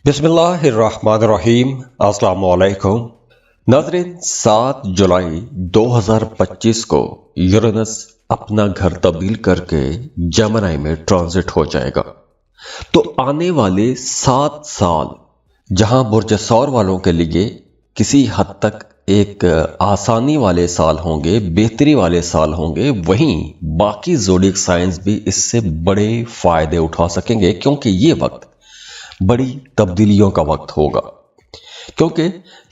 बिस्मिल्लाहिर्रहमानिर्रहीम। अस्सलाम वालेकुम नाज़रीन। 7 जुलाई 2025 को यूरेनस अपना घर तब्दील करके जेमिनी में ट्रांजिट हो जाएगा। तो आने वाले 7 साल जहां बुर्ज सौर वालों के लिए किसी हद तक एक आसानी वाले साल होंगे, बेहतरी वाले साल होंगे, वहीं बाकी ज़ोडिएक साइंस भी इससे बड़े फायदे उठा सकेंगे, क्योंकि ये वक्त बड़ी तब्दीलियों का वक्त होगा। क्योंकि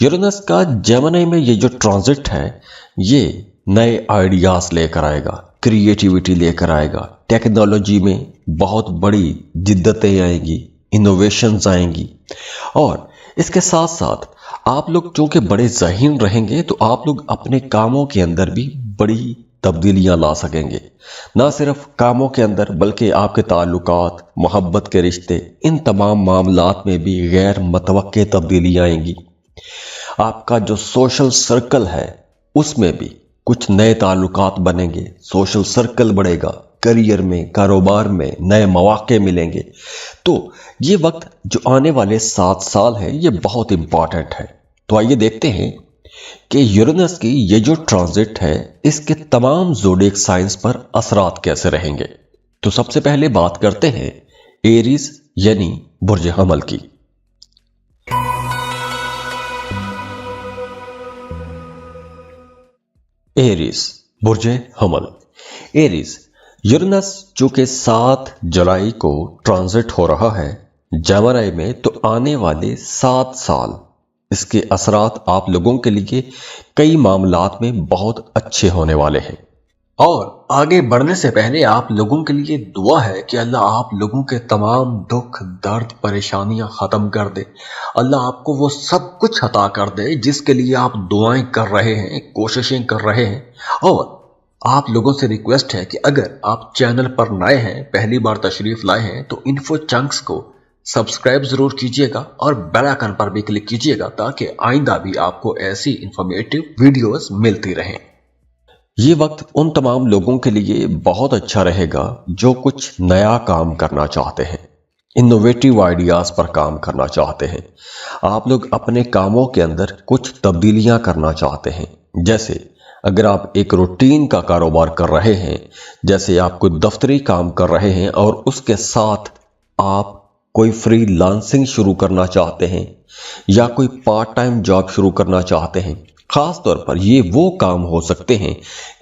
यूरेनस का जेमिनी में ये जो ट्रांजिट है, ये नए आइडियाज लेकर आएगा, क्रिएटिविटी लेकर आएगा, टेक्नोलॉजी में बहुत बड़ी जिद्दतें आएंगी, इनोवेशंस आएंगी। और इसके साथ साथ आप लोग चूंकि बड़े ज़हीन रहेंगे, तो आप लोग अपने कामों के अंदर भी बड़ी तब्दीलियां ला सकेंगे। ना सिर्फ कामों के अंदर, बल्कि आपके ताल्लुकात, मोहब्बत के रिश्ते, इन तमाम मामलात में भी गैर मतवक्के तब्दीलियां आएंगी। आपका जो सोशल सर्कल है उसमें भी कुछ नए ताल्लुकात बनेंगे, सोशल सर्कल बढ़ेगा, करियर में, कारोबार में नए मौके मिलेंगे। तो ये वक्त जो आने वाले 7 साल है, ये बहुत इंपॉर्टेंट है। तो आइए देखते हैं कि यूरेनस की ये जो ट्रांजिट है, इसके तमाम ज़ोडिएक साइंस पर असरात कैसे रहेंगे। तो सबसे पहले बात करते हैं एरीज यानी बुर्ज हमल की। एरीज, बुर्ज हमल। एरीज, यूरेनस चूंकि 7 जुलाई को ट्रांजिट हो रहा है जेमिनी में, तो आने वाले 7 साल इसके असरात आप लोगों के लिए कई मामलात में बहुत अच्छे होने वाले हैं। और आगे बढ़ने से पहले आप लोगों के लिए दुआ है कि अल्लाह आप लोगों के तमाम दुख, दर्द, परेशानियां खत्म कर दे। अल्लाह आपको वो सब कुछ अता कर दे जिसके लिए आप दुआएं कर रहे हैं, कोशिशें कर रहे हैं। और आप लोगों से रिक्वेस्ट है कि अगर आप चैनल पर नए हैं, पहली बार तशरीफ लाए हैं, तो इन्फो चंक्स को सब्सक्राइब जरूर कीजिएगा और बेल आइकन पर भी क्लिक कीजिएगा, ताकि आइंदा भी आपको ऐसी इंफॉर्मेटिव वीडियोस मिलती रहें। ये वक्त उन तमाम लोगों के लिए बहुत अच्छा रहेगा जो कुछ नया काम करना चाहते हैं, इनोवेटिव आइडियाज पर काम करना चाहते हैं। आप लोग अपने कामों के अंदर कुछ तब्दीलियां करना चाहते हैं। जैसे अगर आप एक रूटीन का कारोबार कर रहे हैं, जैसे आप कोई दफ्तरी काम कर रहे हैं और उसके साथ आप कोई फ्रीलांसिंग शुरू करना चाहते हैं या कोई पार्ट टाइम जॉब शुरू करना चाहते हैं। खास तौर पर ये वो काम हो सकते हैं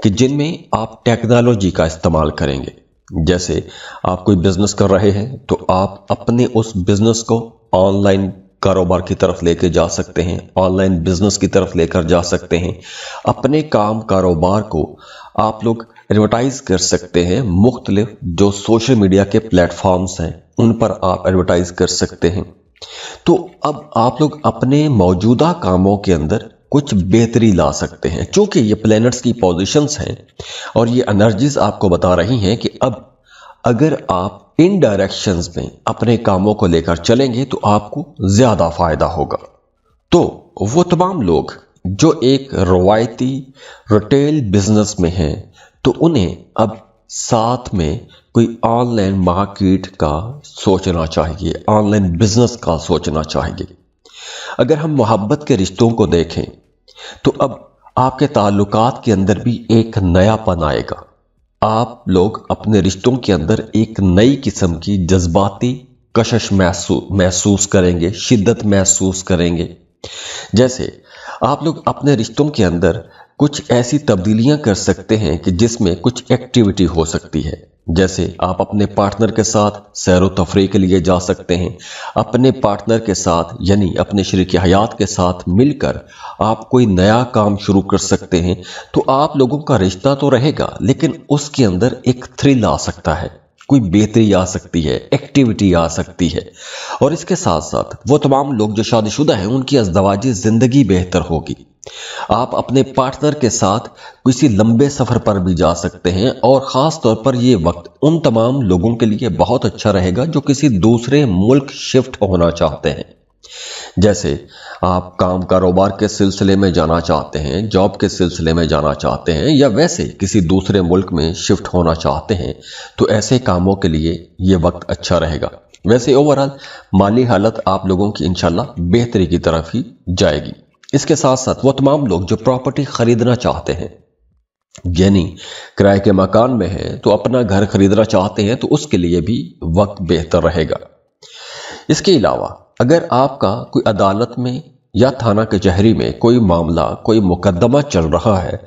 कि जिनमें आप टेक्नोलॉजी का इस्तेमाल करेंगे। जैसे आप कोई बिजनेस कर रहे हैं, तो आप अपने उस बिजनेस को ऑनलाइन कारोबार की तरफ लेके जा सकते हैं, ऑनलाइन बिजनेस की तरफ लेकर जा सकते हैं। अपने काम कारोबार को आप लोग एडवर्टाइज कर सकते हैं। मुख्तलिफ जो सोशल मीडिया के प्लेटफॉर्म्स हैं उन पर आप एडवर्टाइज कर सकते हैं। तो अब आप लोग अपने मौजूदा कामों के अंदर कुछ बेहतरी ला सकते हैं। चूंकि ये प्लैनेट्स की पोजीशंस हैं और ये एनर्जीज आपको बता रही हैं कि अब अगर आप इन डायरेक्शंस में अपने कामों को लेकर चलेंगे तो आपको ज्यादा फायदा होगा। तो वो तमाम लोग जो एक रवायती रिटेल बिजनेस में हैं, तो उन्हें अब साथ में कोई ऑनलाइन मार्केट का सोचना चाहिए, ऑनलाइन बिजनेस का सोचना चाहिए। अगर हम मोहब्बत के रिश्तों को देखें, तो अब आपके ताल्लुकात के अंदर भी एक नयापन आएगा। आप लोग अपने रिश्तों के अंदर एक नई किस्म की जज्बाती कशिश महसूस करेंगे, शिद्दत महसूस करेंगे। जैसे आप लोग अपने रिश्तों के अंदर कुछ ऐसी तब्दीलियां कर सकते हैं कि जिसमें कुछ एक्टिविटी हो सकती है। जैसे आप अपने पार्टनर के साथ सैर व तफरीह के लिए जा सकते हैं। अपने पार्टनर के साथ यानी अपने शरीक हयात के साथ मिलकर आप कोई नया काम शुरू कर सकते हैं। तो आप लोगों का रिश्ता तो रहेगा, लेकिन उसके अंदर एक थ्रिल आ सकता है, कोई बेहतरी आ सकती है, एक्टिविटी आ सकती है। और इसके साथ साथ वो तमाम लोग जो शादीशुदा हैं, उनकी अज़दवाजी जिंदगी बेहतर होगी। आप अपने पार्टनर के साथ किसी लंबे सफर पर भी जा सकते हैं। और ख़ास तौर पर यह वक्त उन तमाम लोगों के लिए बहुत अच्छा रहेगा जो किसी दूसरे मुल्क शिफ्ट होना चाहते हैं। जैसे आप काम कारोबार के सिलसिले में जाना चाहते हैं, जॉब के सिलसिले में जाना चाहते हैं, या वैसे किसी दूसरे मुल्क में शिफ्ट होना चाहते हैं, तो ऐसे कामों के लिए ये वक्त अच्छा रहेगा। वैसे ओवरऑल माली हालत आप लोगों की इंशाल्लाह बेहतरी की तरफ ही जाएगी। इसके साथ साथ वो तमाम लोग जो प्रॉपर्टी खरीदना चाहते हैं, यानी किराए के मकान में है तो अपना घर खरीदना चाहते हैं, तो उसके लिए भी वक्त बेहतर रहेगा। इसके अलावा अगर आपका कोई अदालत में या थाना कचहरी में कोई मामला, कोई मुकदमा चल रहा है,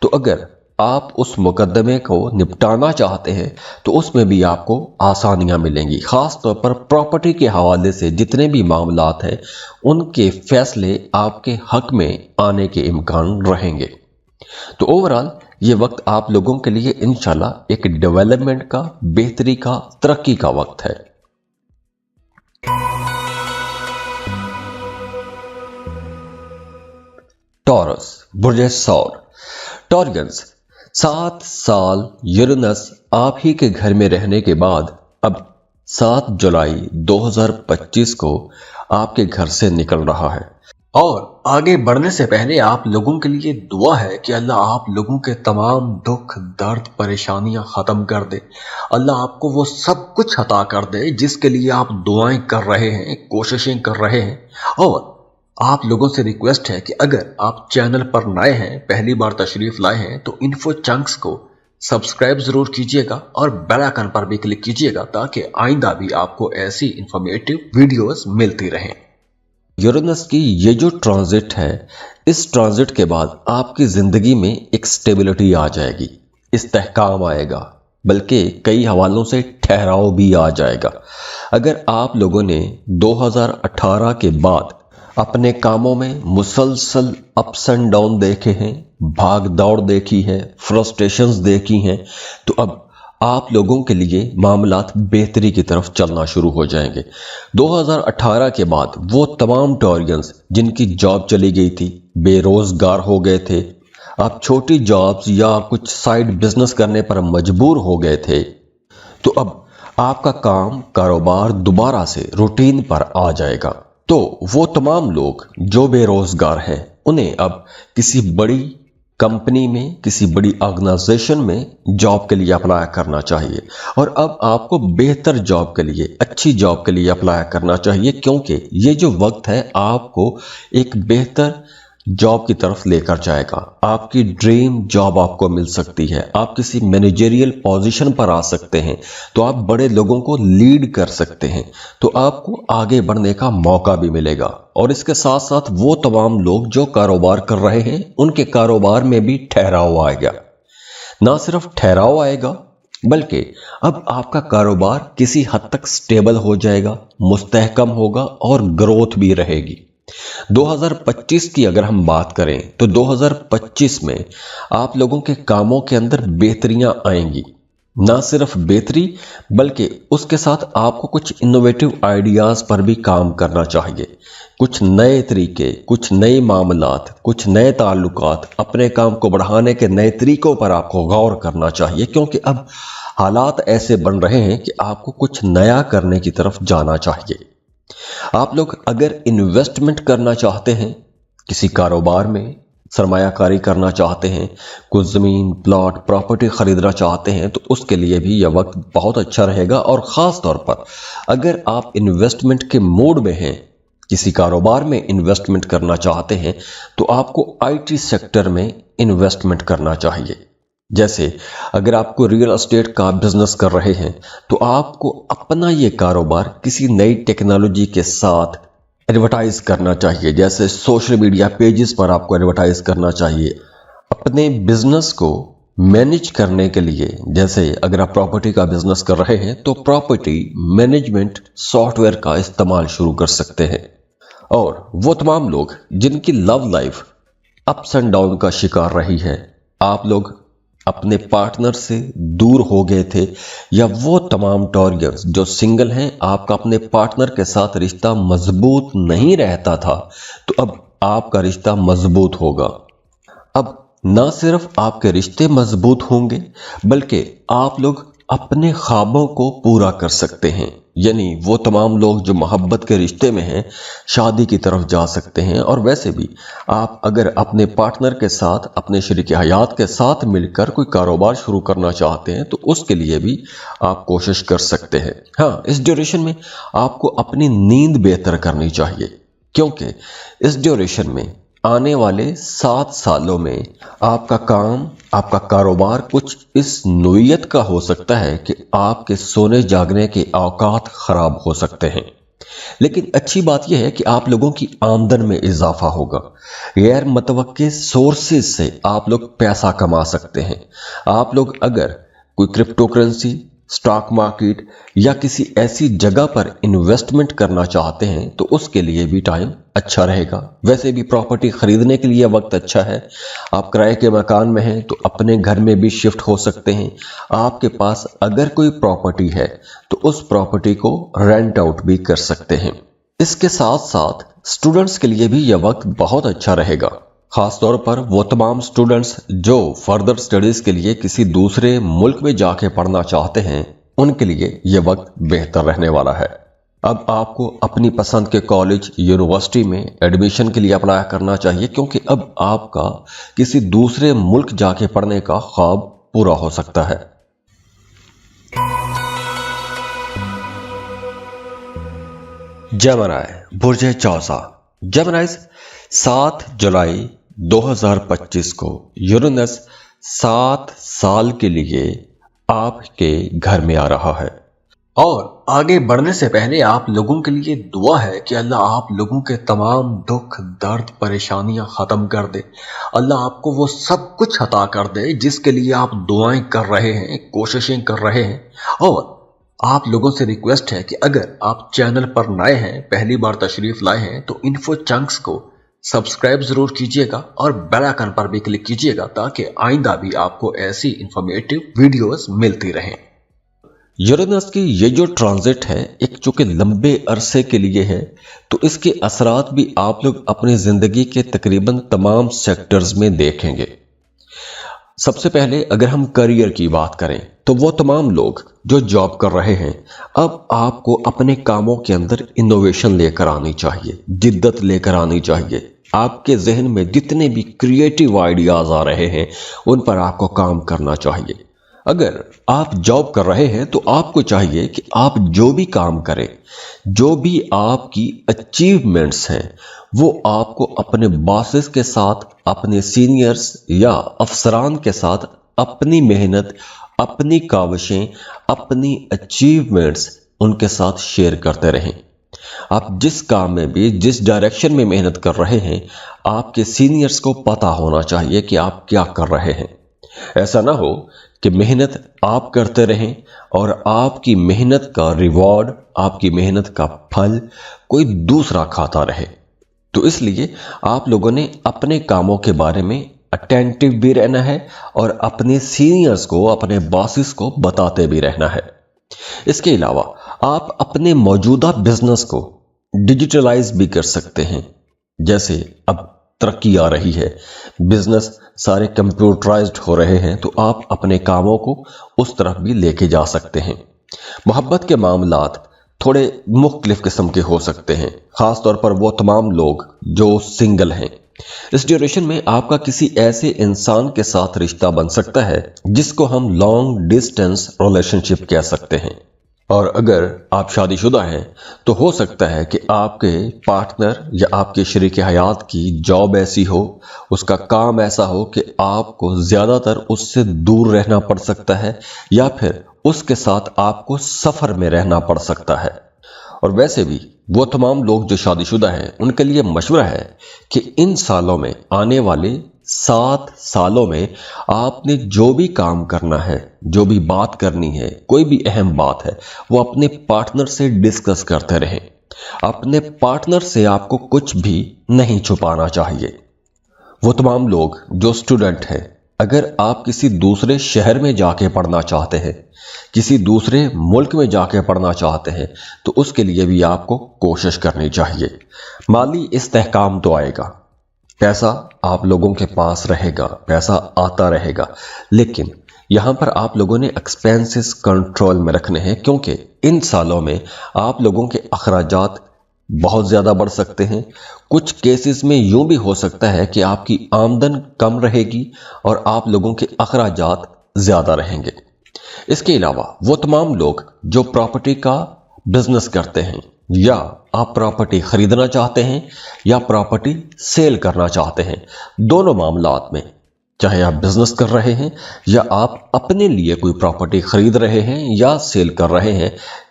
तो अगर आप उस मुकदमे को निपटाना चाहते हैं तो उसमें भी आपको आसानियां मिलेंगी। खास तौर पर प्रॉपर्टी के हवाले से जितने भी मामलात हैं उनके फैसले आपके हक में आने के इम्कान रहेंगे। तो ओवरऑल ये वक्त आप लोगों के लिए इंशाल्लाह एक डेवलपमेंट का, बेहतरी का, तरक्की का वक्त है। टॉरस, बुर्ज सौर। टॉरियंस, 7 साल यूरेनस आप ही के घर में रहने के बाद अब 7 जुलाई 2025 को आपके घर से निकल रहा है। और आगे बढ़ने से पहले आप लोगों के लिए दुआ है कि अल्लाह आप लोगों के तमाम दुख, दर्द, परेशानियां खत्म कर दे। अल्लाह आपको वो सब कुछ अता कर दे जिसके लिए आप दुआएं कर रहे हैं, कोशिशें कर रहे हैं। और आप लोगों से रिक्वेस्ट है कि अगर आप चैनल पर नए हैं, पहली बार तशरीफ लाए हैं, तो इन्फो चंक्स को सब्सक्राइब जरूर कीजिएगा और बेल आइकन पर भी क्लिक कीजिएगा ताकि आइंदा भी आपको ऐसी इंफॉर्मेटिव वीडियोस मिलती रहें। यूरेनस की ये जो ट्रांजिट है, इस ट्रांजिट के बाद आपकी जिंदगी में एक स्टेबिलिटी आ जाएगी, इस्तेहकाम आएगा, बल्कि कई हवालों से ठहराव भी आ जाएगा। अगर आप लोगों ने 2018 के बाद अपने कामों में मुसलसल अप्स एंड डाउन देखे हैं, भाग दौड़ देखी है, फ्रस्ट्रेशंस देखी हैं, तो अब आप लोगों के लिए मामलात बेहतरी की तरफ चलना शुरू हो जाएंगे। 2018 के बाद वो तमाम टॉरियंस जिनकी जॉब चली गई थी, बेरोजगार हो गए थे, आप छोटी जॉब्स या कुछ साइड बिजनेस करने पर मजबूर हो गए थे, तो अब आपका काम, कारोबार दोबारा से रूटीन पर आ जाएगा। तो वो तमाम लोग जो बेरोजगार हैं उन्हें अब किसी बड़ी कंपनी में, किसी बड़ी ऑर्गेनाइजेशन में जॉब के लिए अप्लाई करना चाहिए। और अब आपको बेहतर जॉब के लिए, अच्छी जॉब के लिए अप्लाई करना चाहिए, क्योंकि ये जो वक्त है आपको एक बेहतर जॉब की तरफ लेकर जाएगा। आपकी ड्रीम जॉब आपको मिल सकती है, आप किसी मैनेजरियल पोजीशन पर आ सकते हैं, तो आप बड़े लोगों को लीड कर सकते हैं, तो आपको आगे बढ़ने का मौका भी मिलेगा। और इसके साथ साथ वो तमाम लोग जो कारोबार कर रहे हैं उनके कारोबार में भी ठहराव आएगा। ना सिर्फ ठहराव आएगा बल्कि अब आपका कारोबार किसी हद तक स्टेबल हो जाएगा, मुस्तहकम होगा और ग्रोथ भी रहेगी। 2025 की अगर हम बात करें तो 2025 में आप लोगों के कामों के अंदर बेहतरियां आएंगी। ना सिर्फ बेहतरी बल्कि उसके साथ आपको कुछ इनोवेटिव आइडियाज पर भी काम करना चाहिए। कुछ नए तरीके, कुछ नए मामलात, कुछ नए ताल्लुकात, अपने काम को बढ़ाने के नए तरीकों पर आपको गौर करना चाहिए, क्योंकि अब हालात ऐसे बन रहे हैं कि आपको कुछ नया करने की तरफ जाना चाहिए। आप लोग अगर इन्वेस्टमेंट करना चाहते हैं, किसी कारोबार में सरमायाकारी करना चाहते हैं, कुछ ज़मीन, प्लॉट, प्रॉपर्टी खरीदना चाहते हैं, तो उसके लिए भी यह वक्त बहुत अच्छा रहेगा। और ख़ास तौर पर अगर आप इन्वेस्टमेंट के मूड में हैं, किसी कारोबार में इन्वेस्टमेंट करना चाहते हैं, तो आपको आईटी सेक्टर में इन्वेस्टमेंट करना चाहिए। जैसे अगर आपको रियल एस्टेट का बिजनेस कर रहे हैं तो आपको अपना ये कारोबार किसी नई टेक्नोलॉजी के साथ एडवर्टाइज करना चाहिए। जैसे सोशल मीडिया पेजेस पर आपको एडवर्टाइज करना चाहिए। अपने बिजनेस को मैनेज करने के लिए, जैसे अगर आप प्रॉपर्टी का बिजनेस कर रहे हैं तो प्रॉपर्टी मैनेजमेंट सॉफ्टवेयर का इस्तेमाल शुरू कर सकते हैं। और वो तमाम लोग जिनकी love life ups and down का शिकार रही है, आप लोग अपने पार्टनर से दूर हो गए थे, या वो तमाम टॉरियंस जो सिंगल हैं, आपका अपने पार्टनर के साथ रिश्ता मजबूत नहीं रहता था, तो अब आपका रिश्ता मजबूत होगा। अब ना सिर्फ आपके रिश्ते मजबूत होंगे बल्कि आप लोग अपने ख्वाबों को पूरा कर सकते हैं। यानी वो तमाम लोग जो मोहब्बत के रिश्ते में हैं, शादी की तरफ जा सकते हैं। और वैसे भी आप अगर अपने पार्टनर के साथ, अपने शरीक हयात के साथ मिलकर कोई कारोबार शुरू करना चाहते हैं तो उसके लिए भी आप कोशिश कर सकते हैं। हाँ, इस ड्यूरेशन में आपको अपनी नींद बेहतर करनी चाहिए, क्योंकि इस ड्यूरेशन में आने वाले 7 सालों में आपका काम, आपका कारोबार कुछ इस नोयत का हो सकता है कि आपके सोने जागने के औकात खराब हो सकते हैं। लेकिन अच्छी बात यह है कि आप लोगों की आमदन में इजाफा होगा। गैर मुतवक्के सोर्सेज से आप लोग पैसा कमा सकते हैं। आप लोग अगर कोई क्रिप्टो करेंसी, स्टॉक मार्केट या किसी ऐसी जगह पर इन्वेस्टमेंट करना चाहते हैं तो उसके लिए भी टाइम अच्छा रहेगा। वैसे भी प्रॉपर्टी खरीदने के लिए वक्त अच्छा है। आप किराए के मकान में हैं तो अपने घर में भी शिफ्ट हो सकते हैं। आपके पास अगर कोई प्रॉपर्टी है तो उस प्रॉपर्टी को रेंट आउट भी कर सकते हैं। इसके साथ साथ स्टूडेंट्स के लिए भी यह वक्त बहुत अच्छा रहेगा। खास तौर पर वो तमाम स्टूडेंट्स जो फर्दर स्टडीज के लिए किसी दूसरे मुल्क में जाके पढ़ना चाहते हैं, उनके लिए ये वक्त बेहतर रहने वाला है। अब आपको अपनी पसंद के कॉलेज, यूनिवर्सिटी में एडमिशन के लिए अप्लाई करना चाहिए, क्योंकि अब आपका किसी दूसरे मुल्क जाके पढ़ने का ख्वाब पूरा हो सकता है। जेमिनी, बुर्ज चौसा। जेमिनीज, 7 जुलाई 2025 को यूरेनस 7 साल के लिए आपके घर में आ रहा है। और आगे बढ़ने से पहले आप लोगों के लिए दुआ है कि अल्लाह आप लोगों के तमाम दुख, दर्द, परेशानियां खत्म कर दे। अल्लाह आपको वो सब कुछ अता कर दे जिसके लिए आप दुआएं कर रहे हैं, कोशिशें कर रहे हैं। और आप लोगों से रिक्वेस्ट है कि अगर आप चैनल पर नए हैं, पहली बार तशरीफ लाए हैं, तो इन्फो चंक्स को सब्सक्राइब जरूर कीजिएगा और बेल आइकन पर भी क्लिक कीजिएगा ताकि आइंदा भी आपको ऐसी इंफॉर्मेटिव वीडियोस मिलती रहें। यूरेनस की ये जो ट्रांजिट है, एक चूंकि लंबे अरसे के लिए है, तो इसके असरात भी आप लोग अपनी जिंदगी के तकरीबन तमाम सेक्टर्स में देखेंगे। सबसे पहले अगर हम करियर की बात करें तो वो तमाम लोग जो जॉब कर रहे हैं, अब आपको अपने कामों के अंदर इनोवेशन लेकर आनी चाहिए, जिद्दत लेकर आनी चाहिए। आपके जहन में जितने भी क्रिएटिव आइडियाज आ रहे हैं उन पर आपको काम करना चाहिए। अगर आप जॉब कर रहे हैं तो आपको चाहिए कि आप जो भी काम करें, जो भी आपकी अचीवमेंट्स हैं, वो आपको अपने बॉसेस के साथ, अपने सीनियर्स या अफसरान के साथ अपनी मेहनत, अपनी काविशें, अपनी अचीवमेंट्स उनके साथ शेयर करते रहें। आप जिस काम में भी, जिस डायरेक्शन में मेहनत कर रहे हैं, आपके सीनियर्स को पता होना चाहिए कि आप क्या कर रहे हैं। ऐसा ना हो कि मेहनत आप करते रहें और आपकी मेहनत का रिवॉर्ड, आपकी मेहनत का फल कोई दूसरा खाता रहे। तो इसलिए आप लोगों ने अपने कामों के बारे में अटेंटिव भी रहना है और अपने सीनियर्स को, अपने बॉसेस को बताते भी रहना है। इसके अलावा आप अपने मौजूदा बिजनेस को डिजिटलाइज भी कर सकते हैं। जैसे अब तरक्की आ रही है, बिजनेस सारे कंप्यूटराइज्ड हो रहे हैं, तो आप अपने कामों को उस तरफ भी लेके जा सकते हैं। मोहब्बत के मामलात थोड़े मुख्तलिफ किस्म के हो सकते हैं, खास तौर पर वो तमाम लोग जो सिंगल हैं। इस ड्यूरेशन में आपका किसी ऐसे इंसान के साथ रिश्ता बन सकता है जिसको हम लॉन्ग डिस्टेंस रिलेशनशिप कह सकते हैं। और अगर आप शादीशुदा हैं तो हो सकता है कि आपके पार्टनर या आपके शरीक हयात की जॉब ऐसी हो, उसका काम ऐसा हो कि आपको ज़्यादातर उससे दूर रहना पड़ सकता है, या फिर उसके साथ आपको सफ़र में रहना पड़ सकता है। और वैसे भी वो तमाम लोग जो शादीशुदा हैं, उनके लिए मशवरा है कि इन सालों में, आने वाले 7 सालों में आपने जो भी काम करना है, जो भी बात करनी है, कोई भी अहम बात है, वो अपने पार्टनर से डिस्कस करते रहें। अपने पार्टनर से आपको कुछ भी नहीं छुपाना चाहिए। वो तमाम लोग जो स्टूडेंट हैं, अगर आप किसी दूसरे शहर में जाके पढ़ना चाहते हैं, किसी दूसरे मुल्क में जाके पढ़ना चाहते हैं, तो उसके लिए भी आपको कोशिश करनी चाहिए। माली इस्तेहकाम तो आएगा, पैसा आप लोगों के पास रहेगा, पैसा आता रहेगा, लेकिन یہاں پر آپ لوگوں نے ایکسپینسز کنٹرول میں رکھنے ہیں، کیونکہ ان سالوں میں آپ لوگوں کے اخراجات بہت زیادہ بڑھ سکتے ہیں۔ کچھ کیسز میں یوں بھی ہو سکتا ہے کہ آپ کی آمدن کم رہے گی اور آپ لوگوں کے اخراجات زیادہ رہیں گے۔ اس کے علاوہ وہ تمام لوگ جو پراپرٹی کا بزنس کرتے ہیں، یا آپ پراپرٹی خریدنا چاہتے ہیں یا پراپرٹی سیل کرنا چاہتے ہیں، دونوں معاملات میں، چاہے آپ بزنس کر رہے ہیں یا آپ اپنے لیے کوئی پراپرٹی خرید رہے ہیں یا سیل کر رہے ہیں،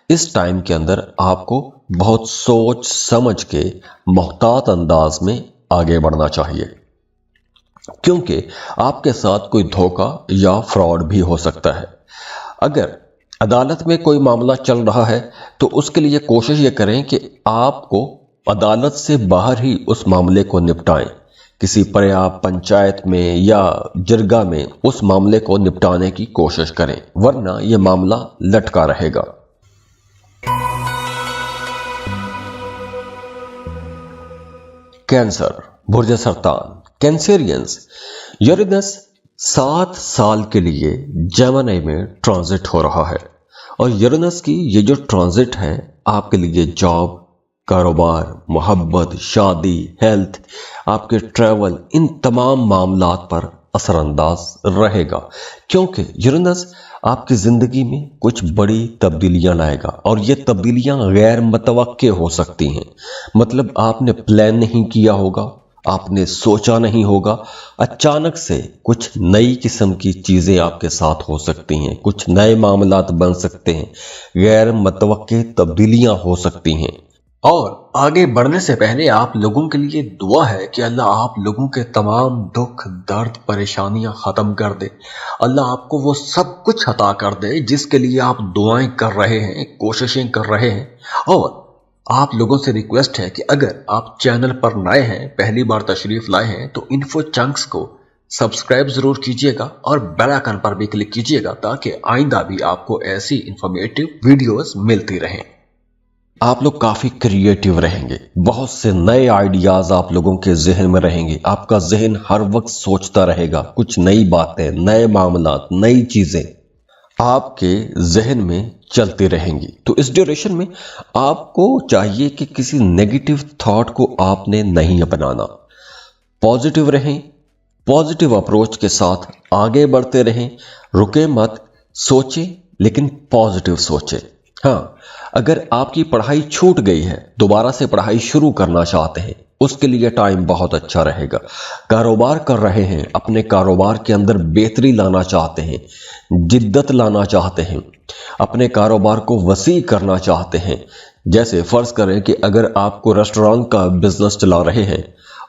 اس ٹائم کے اندر آپ کو بہت سوچ سمجھ کے محتاط انداز میں آگے بڑھنا چاہیے، کیونکہ آپ کے ساتھ کوئی دھوکہ یا فراڈ بھی ہو سکتا ہے۔ اگر عدالت میں کوئی معاملہ چل رہا ہے تو اس کے لیے کوشش یہ کریں کہ آپ کو عدالت سے باہر ہی اس معاملے کو نپٹائیں، کسی پریاب پنچایت میں یا جرگہ میں اس معاملے کو نپٹانے کی کوشش کریں، ورنہ یہ معاملہ لٹکا رہے گا۔ کینسر، برج سرطان، کینسیرینز، یورینس 7 سال کے لیے جیمنائی میں ٹرانزٹ ہو رہا ہے، اور یورینس کی یہ جو ٹرانزٹ ہے آپ کے لیے جاب، کاروبار، محبت، شادی، ہیلتھ، آپ کے ٹریول، ان تمام معاملات پر اثر انداز رہے گا، کیونکہ یورینس آپ کی زندگی میں کچھ بڑی تبدیلیاں لائے گا، اور یہ تبدیلیاں غیر متوقع ہو سکتی ہیں۔ مطلب آپ نے پلان نہیں کیا ہوگا، آپ نے سوچا نہیں ہوگا، اچانک سے کچھ نئی قسم کی چیزیں آپ کے ساتھ ہو سکتی ہیں، کچھ نئے معاملات بن سکتے ہیں، غیر متوقع تبدیلیاں ہو سکتی ہیں۔ اور آگے بڑھنے سے پہلے آپ لوگوں کے لیے دعا ہے کہ اللہ آپ لوگوں کے تمام دکھ، درد، پریشانیاں ختم کر دے، اللہ آپ کو وہ سب کچھ عطا کر دے جس کے لیے آپ دعائیں کر رہے ہیں، کوششیں کر رہے ہیں۔ اور آپ لوگوں سے ریکویسٹ ہے کہ اگر آپ چینل پر نئے ہیں، پہلی بار تشریف لائے ہیں، تو انفو چنکس کو سبسکرائب ضرور کیجئے گا اور بیل آئیکن پر بھی کلک کیجئے گا، تاکہ آئندہ بھی آپ کو ایسی انفارمیٹیو ویڈیوز ملتی رہیں۔ آپ لوگ کافی کریٹیو رہیں گے، بہت سے نئے آئیڈیاز آپ لوگوں کے ذہن میں رہیں گے، آپ کا ذہن ہر وقت سوچتا رہے گا، کچھ نئی باتیں، نئے معاملات، نئی چیزیں آپ کے ذہن میں چلتی رہیں گی۔ تو اس ڈیوریشن میں آپ کو چاہیے کہ کسی نیگیٹو تھاٹ کو آپ نے نہیں اپنانا، پازیٹیو رہیں، پازیٹیو اپروچ کے ساتھ آگے بڑھتے رہیں، رکے مت، سوچیں لیکن پازیٹیو سوچیں۔ ہاں، اگر آپ کی پڑھائی چھوٹ گئی ہے، دوبارہ سے پڑھائی شروع کرنا چاہتے ہیں، اس کے لیے ٹائم بہت اچھا رہے گا۔ کاروبار کر رہے ہیں، اپنے کاروبار کے اندر بہتری لانا چاہتے ہیں، جدت لانا چاہتے ہیں، اپنے کاروبار کو وسیع کرنا چاہتے ہیں، جیسے فرض کریں کہ اگر آپ کو ریسٹورانٹ کا بزنس چلا رہے ہیں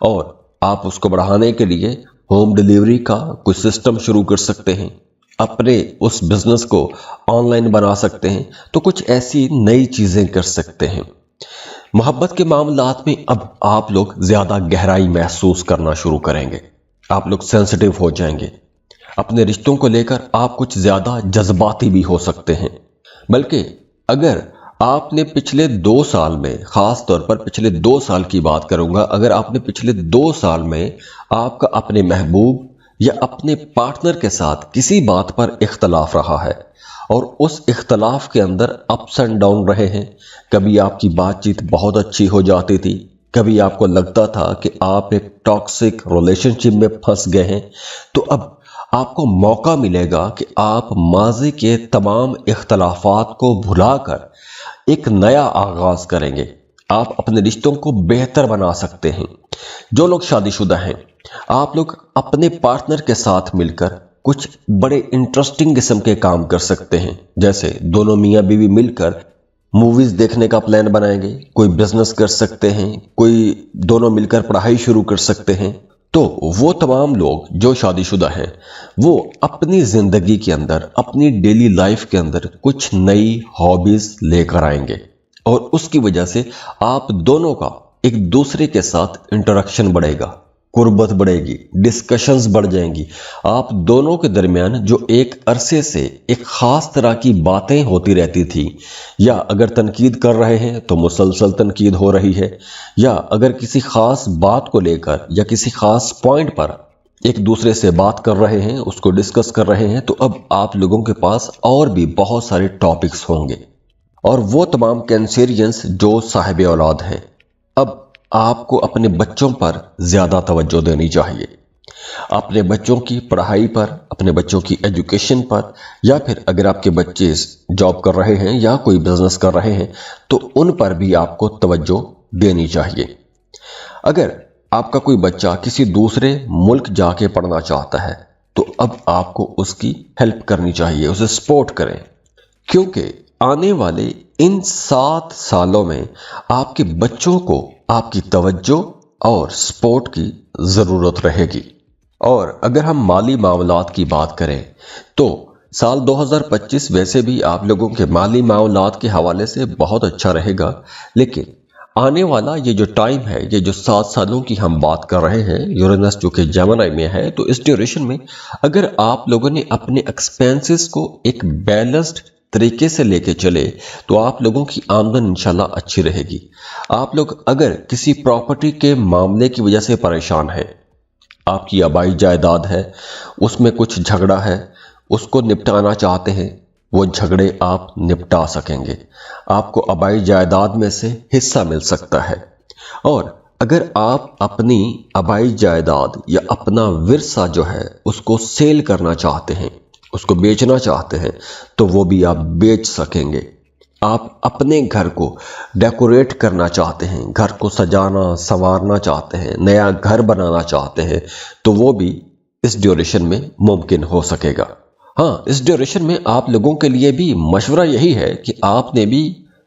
اور آپ اس کو بڑھانے کے لیے ہوم ڈیلیوری کا کوئی سسٹم شروع کر سکتے ہیں، اپنے اس بزنس کو آن لائن بنا سکتے ہیں، تو کچھ ایسی نئی چیزیں کر سکتے ہیں۔ محبت کے معاملات میں اب آپ لوگ زیادہ گہرائی محسوس کرنا شروع کریں گے، آپ لوگ سینسٹیو ہو جائیں گے، اپنے رشتوں کو لے کر آپ کچھ زیادہ جذباتی بھی ہو سکتے ہیں۔ بلکہ اگر آپ نے پچھلے 2 سال میں، خاص طور پر پچھلے 2 سال کی بات کروں گا، اگر آپ نے پچھلے 2 سال میں آپ کا اپنے محبوب یا اپنے پارٹنر کے ساتھ کسی بات پر اختلاف رہا ہے اور اس اختلاف کے اندر اپس اینڈ ڈاؤن رہے ہیں، کبھی آپ کی بات چیت بہت اچھی ہو جاتی تھی، کبھی آپ کو لگتا تھا کہ آپ ایک ٹاکسک ریلیشن شپ میں پھنس گئے ہیں، تو اب آپ کو موقع ملے گا کہ آپ ماضی کے تمام اختلافات کو بھلا کر ایک نیا آغاز کریں گے، آپ اپنے رشتوں کو بہتر بنا سکتے ہیں۔ جو لوگ شادی شدہ ہیں، آپ لوگ اپنے پارٹنر کے ساتھ مل کر کچھ بڑے انٹرسٹنگ قسم کے کام کر سکتے ہیں، جیسے دونوں میاں بیوی مل کر موویز دیکھنے کا پلان بنائیں گے، کوئی بزنس کر سکتے ہیں، کوئی دونوں مل کر پڑھائی شروع کر سکتے ہیں۔ تو وہ تمام لوگ جو شادی شدہ ہیں، وہ اپنی زندگی کے اندر، اپنی ڈیلی لائف کے اندر کچھ نئی ہابیز لے کر آئیں گے، اور اس کی وجہ سے آپ دونوں کا ایک دوسرے کے ساتھ انٹریکشن بڑھے گا، قربت بڑھے گی، ڈسکشنز بڑھ جائیں گی۔ آپ دونوں کے درمیان جو ایک عرصے سے ایک خاص طرح کی باتیں ہوتی رہتی تھی، یا اگر تنقید کر رہے ہیں تو مسلسل تنقید ہو رہی ہے، یا اگر کسی خاص بات کو لے کر یا کسی خاص پوائنٹ پر एक दूसरे से बात कर रहे हैं, उसको डिस्कस कर रहे हैं, तो अब आप लोगों के पास और भी बहुत सारे टॉपिक्स होंगे। और वो तमाम कैंसेरियंस जो साहिब औलाद हैं, अब आपको अपने बच्चों पर ज़्यादा तवज्जो देनी चाहिए। अपने बच्चों की पढ़ाई पर, अपने बच्चों की एजुकेशन पर, या फिर अगर आपके बच्चे जॉब कर रहे हैं या कोई बिजनेस कर रहे हैं तो उन पर भी आपको तवज्जो देनी चाहिए। अगर आपका कोई बच्चा किसी दूसरे मुल्क जाके पढ़ना चाहता है तो अब आपको उसकी हेल्प करनी चाहिए, उसे सपोर्ट करें, क्योंकि आने वाले इन 7 सालों में आपके बच्चों को आपकी तवज्जो और सपोर्ट की ज़रूरत रहेगी। और अगर हम माली मामलात की बात करें तो साल 2025 वैसे भी आप लोगों के माली मामलात के हवाले से बहुत अच्छा रहेगा, लेकिन आने वाला ये जो टाइम है, ये जो 7 सालों की हम बात कर रहे हैं, यूरेनस जो कि जेमिनी में है, तो इस ड्यूरेशन में अगर आप लोगों ने अपने एक्सपेंसेस को एक बैलेंस्ड तरीके से लेके चले तो आप लोगों की आमदन इंशाल्लाह अच्छी रहेगी। आप लोग अगर किसी प्रॉपर्टी के मामले की वजह से परेशान हैं, आपकी आबाई जायदाद है, उसमें कुछ झगड़ा है, उसको निपटाना चाहते हैं, वो झगड़े आप निपटा सकेंगे, आपको आबाई जायदाद में से हिस्सा मिल सकता है। और अगर आप अपनी आबाई जायदाद या अपना विरसा जो है उसको सेल करना चाहते हैं, उसको बेचना चाहते हैं, तो वो भी आप बेच सकेंगे। आप अपने घर को डेकोरेट करना चाहते हैं, घर को सजाना संवारना चाहते हैं, नया घर बनाना चाहते हैं, तो वो भी इस ड्यूरेशन में मुमकिन हो सकेगा। हाँ, इस ड्यूरेशन में आप लोगों के लिए भी मशवरा यही है कि आपने भी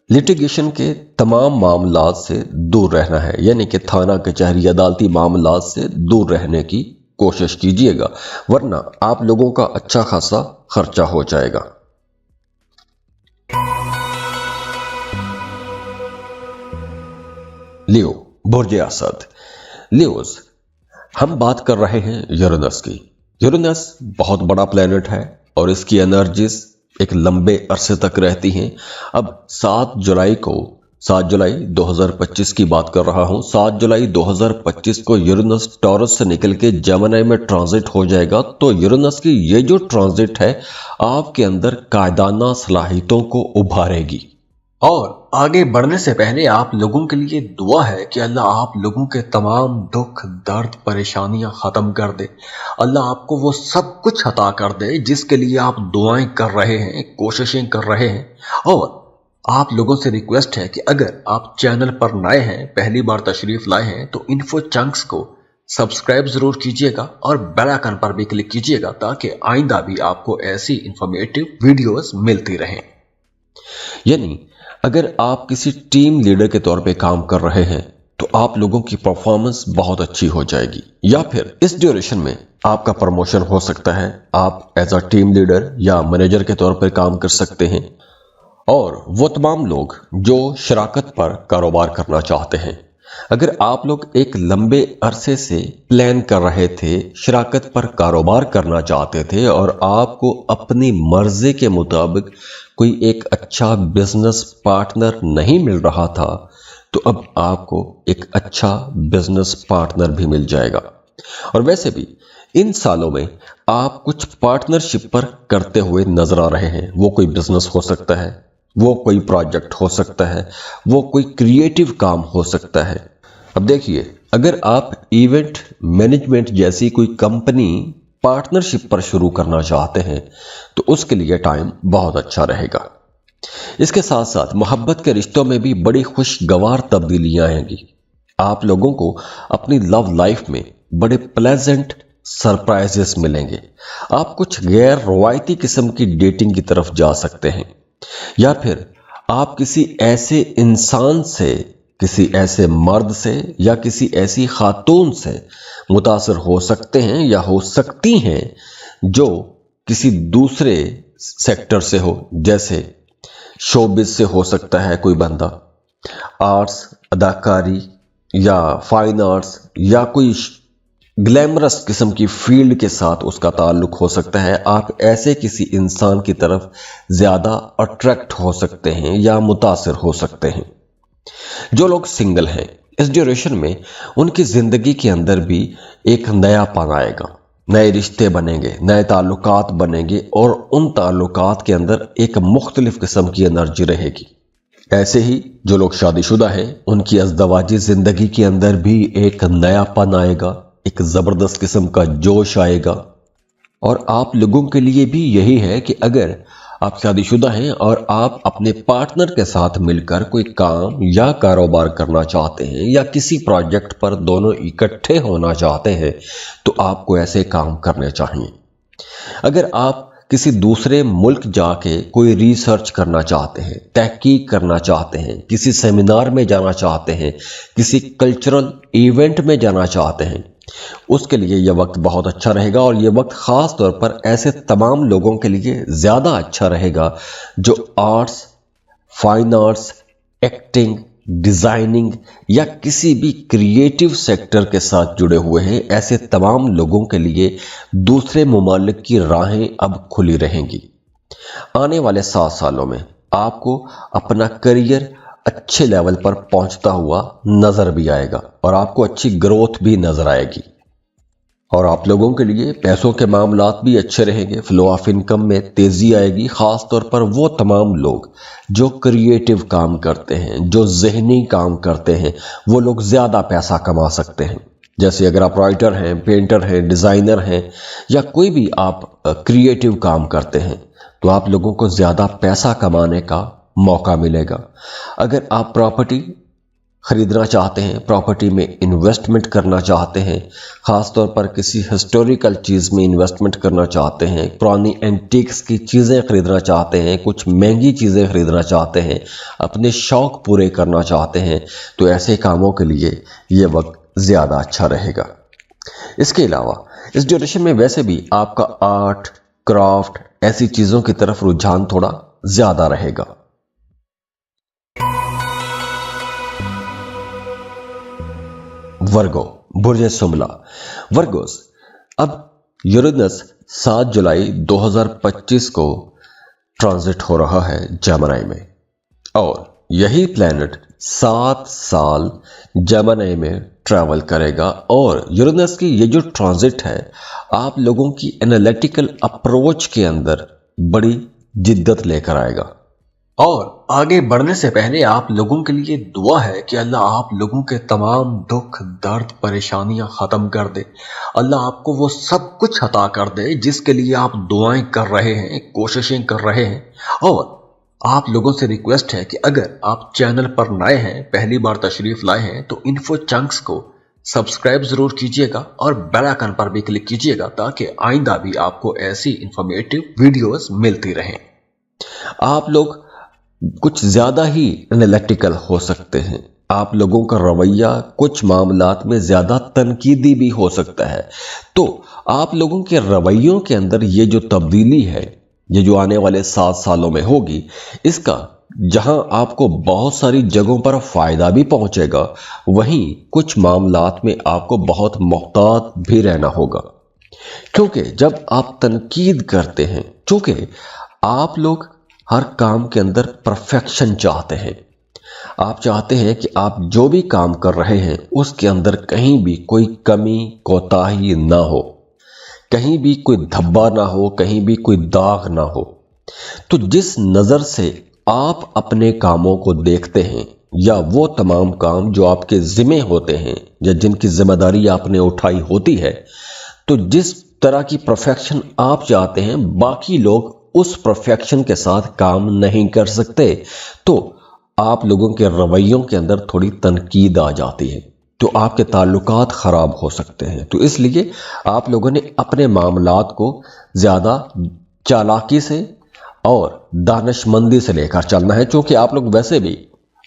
लिटिगेशन के तमाम मामलात से दूर रहना है, यानी कि थाना कचहरी अदालती मामलात से दूर रहने की कोशिश कीजिएगा, वरना आप लोगों का अच्छा खासा खर्चा हो जाएगा। लियो, बुर्ज असद। लियोस, हम बात कर रहे हैं यूरेनस की। यूरेनस बहुत बड़ा प्लेनेट है और इसकी एनर्जीज एक लंबे अरसे तक रहती हैं। अब 7 जुलाई 2025 की बात कर रहा हूं। 7 जुलाई 2025 को यूरेनस टॉरस से निकल के जेमिनी में ट्रांजिट हो जाएगा। तो यूरेनस की ये जो ट्रांजिट है आपके अंदर कायदाना सलाहियतों को उभारेगी। और आगे बढ़ने से पहले आप लोगों के लिए दुआ है कि अल्लाह आप लोगों के तमाम दुख दर्द परेशानियां खत्म कर दे। अल्लाह आपको वो सब कुछ अता कर दे जिसके लिए आप दुआएं कर रहे हैं, कोशिशें कर रहे हैं। और आप लोगों से रिक्वेस्ट है कि अगर आप चैनल पर नए हैं, पहली बार तशरीफ लाए हैं, तो इन्फो चंक्स को सब्सक्राइब जरूर कीजिएगा और बेल आइकन पर भी क्लिक कीजिएगा ताकि आइंदा भी आपको ऐसी इंफॉर्मेटिव वीडियोस मिलती रहें। यानी अगर आप किसी टीम लीडर के तौर पे काम कर रहे हैं तो आप लोगों की परफॉर्मेंस बहुत अच्छी हो जाएगी, या फिर इस ड्यूरेशन में आपका प्रमोशन हो सकता है। आप एज अ टीम लीडर या मैनेजर के तौर पर काम कर सकते हैं। और वो तमाम लोग जो शराकत पर कारोबार करना चाहते हैं, अगर आप लोग एक लंबे अरसे से प्लान कर रहे थे, शराकत पर कारोबार करना चाहते थे और आपको अपनी मर्जी के मुताबिक कोई एक अच्छा बिजनेस पार्टनर नहीं मिल रहा था, तो अब आपको एक अच्छा बिजनेस पार्टनर भी मिल जाएगा। और वैसे भी इन सालों में आप कुछ पार्टनरशिप पर करते हुए नजर आ रहे हैं। वो कोई बिजनेस हो सकता है, वो कोई प्रोजेक्ट हो सकता है, वो कोई क्रिएटिव काम हो सकता है। अब देखिए, अगर आप इवेंट मैनेजमेंट जैसी कोई कंपनी पार्टनरशिप पर शुरू करना चाहते हैं तो उसके लिए टाइम बहुत अच्छा रहेगा। इसके साथ साथ मोहब्बत के रिश्तों में भी बड़ी खुशगवार तब्दीलियां आएंगी। आप लोगों को अपनी लव लाइफ में बड़े प्लेजेंट सरप्राइजेस मिलेंगे। आप कुछ गैर रवायती किस्म की डेटिंग की तरफ जा सकते हैं, या फिर आप किसी ऐसे इंसान से, किसी ऐसे मर्द से या किसी ऐसी खातून से मुतासर हो सकते हैं या हो सकती हैं जो किसी दूसरे सेक्टर से हो, जैसे शोबिज से हो सकता है कोई बंदा, आर्ट्स, अदाकारी या फाइन आर्ट्स या कोई ग्लैमरस किस्म की फील्ड के साथ उसका ताल्लुक हो सकता है। आप ऐसे किसी इंसान की तरफ ज्यादा अट्रैक्ट हो सकते हैं या मुतासिर हो सकते हैं। जो लोग सिंगल हैं, इस ड्यूरेशन में उनकी जिंदगी के अंदर भी एक नयापन आएगा। नए रिश्ते बनेंगे, नए ताल्लुकात बनेंगे और उन ताल्लुकात के अंदर एक मुख्तलिफ किस्म की एनर्जी रहेगी। ऐसे ही जो लोग शादीशुदा हैं उनकी अज़दवाजी ज़िंदगी के अंदर भी एक नयापन आएगा, एक ज़बरदस्त किस्म का जोश आएगा। और आप लोगों के लिए भी यही है कि अगर आप शादीशुदा हैं और आप अपने पार्टनर के साथ मिलकर कोई काम या कारोबार करना चाहते हैं या किसी प्रोजेक्ट पर दोनों इकट्ठे होना चाहते हैं तो आपको ऐसे काम करने चाहिए। अगर आप किसी दूसरे मुल्क जाके कोई रिसर्च करना चाहते हैं, तहकीक करना चाहते हैं, किसी सेमिनार में जाना चाहते हैं, किसी कल्चरल इवेंट में जाना चाहते हैं, उसके लिए यह वक्त बहुत अच्छा रहेगा। और यह वक्त ख़ास तौर पर ऐसे तमाम लोगों के लिए ज़्यादा अच्छा रहेगा जो arts, fine arts, acting, designing या किसी भी क्रिएटिव सेक्टर के साथ जुड़े हुए हैं। ऐसे तमाम लोगों के लिए दूसरे मुमालिक की राहें अब खुली रहेंगी। आने वाले 7 सालों में आपको अपना करियर अच्छे लेवल पर पहुंचता हुआ नजर भी आएगा और आपको अच्छी ग्रोथ भी नजर आएगी। और आप लोगों के लिए पैसों के मामलात भी अच्छे रहेंगे, फ्लो ऑफ इनकम में तेजी आएगी। खास तौर पर वो तमाम लोग जो क्रिएटिव काम करते हैं, जो जहनी काम करते हैं, वो लोग ज्यादा पैसा कमा सकते हैं। जैसे अगर आप राइटर हैं, पेंटर हैं, डिजाइनर हैं या कोई भी आप क्रिएटिव काम करते हैं तो आप लोगों को ज्यादा पैसा कमाने का मौका मिलेगा। अगर आप प्रॉपर्टी खरीदना चाहते हैं, प्रॉपर्टी में इन्वेस्टमेंट करना चाहते हैं, ख़ास तौर पर किसी हिस्टोरिकल चीज़ में इन्वेस्टमेंट करना चाहते हैं, पुरानी एंटीक्स की चीज़ें खरीदना चाहते हैं, कुछ महंगी चीज़ें खरीदना चाहते हैं, अपने शौक़ पूरे करना चाहते हैं, तो ऐसे कामों के लिए ये वक्त ज़्यादा अच्छा रहेगा। इसके अलावा इस ड्यूरेशन में वैसे भी आपका आर्ट, क्राफ्ट, ऐसी चीज़ों की तरफ रुझान थोड़ा ज़्यादा रहेगा। वर्गो, बुर्ज सुमला। वर्गोस, अब यूरेनस 7 जुलाई 2025 को ट्रांजिट हो रहा है जेमिनी में और यही प्लैनेट 7 साल जेमिनी में ट्रैवल करेगा। और यूरेनस की ये जो ट्रांजिट है आप लोगों की एनालिटिकल अप्रोच के अंदर बड़ी जिद्दत लेकर आएगा। और आगे बढ़ने से पहले आप लोगों के लिए दुआ है कि अल्लाह आप लोगों के तमाम दुख, दर्द, परेशानियां खत्म कर दे। अल्लाह आपको वो सब कुछ अता कर दे जिसके लिए आप दुआएं कर रहे हैं, कोशिशें कर रहे हैं। और आप लोगों से रिक्वेस्ट है कि अगर आप चैनल पर नए हैं, पहली बार तशरीफ लाए हैं, तो इन्फो चंक्स को सब्सक्राइब जरूर कीजिएगा और बेल आइकन पर भी क्लिक कीजिएगा ताकि आइंदा भी आपको ऐसी इंफॉर्मेटिव वीडियोस मिलती रहें। आप लोग कुछ ज्यादा ही एनालिटिकल हो सकते हैं। आप लोगों का रवैया कुछ मामलात में ज्यादा तनकीदी भी हो सकता है। तो आप लोगों के रवैयों के अंदर ये जो तब्दीली है, ये जो आने वाले 7 सालों में होगी, इसका जहां आपको बहुत सारी जगहों पर फायदा भी पहुंचेगा, वहीं कुछ मामलात में आपको बहुत मुहतात भी रहना होगा। क्योंकि जब आप तनकीद करते हैं, चूंकि आप लोग हर काम के अंदर परफेक्शन चाहते हैं, आप चाहते हैं कि आप जो भी काम कर रहे हैं उसके अंदर कहीं भी कोई कमी, कोताही ना हो, कहीं भी कोई धब्बा ना हो, कहीं भी कोई दाग ना हो। तो जिस नज़र से आप अपने कामों को देखते हैं या वो तमाम काम जो आपके ज़िम्मे होते हैं या जिनकी जिम्मेदारी आपने उठाई होती है, तो जिस तरह की परफेक्शन आप चाहते हैं बाकी लोग उस परफेक्शन के साथ काम नहीं कर सकते। तो आप लोगों के रवैयों के अंदर थोड़ी तनकीद आ जाती है, तो आपके ताल्लुकात ख़राब हो सकते हैं। तो इसलिए आप लोगों ने अपने मामलात को ज़्यादा चालाकी से और दानिशमंदी से लेकर चलना है, क्योंकि आप लोग वैसे भी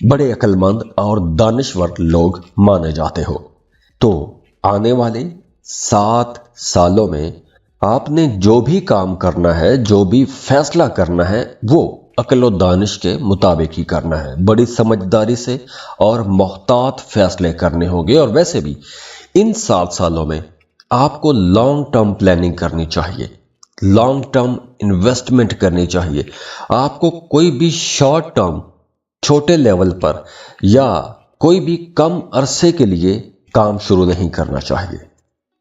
बड़े अक्लमंद और दानिश्वर लोग माने जाते हो। तो आने वाले 7 सालों में आपने जो भी काम करना है, जो भी फैसला करना है, वो अक्ल दानिश के मुताबिक ही करना है। बड़ी समझदारी से और मुहतात फैसले करने होंगे। और वैसे भी इन 7 सालों में आपको लॉन्ग टर्म प्लानिंग करनी चाहिए, लॉन्ग टर्म इन्वेस्टमेंट करनी चाहिए। आपको कोई भी शॉर्ट टर्म छोटे लेवल पर या कोई भी कम अरसे के लिए काम शुरू नहीं करना चाहिए।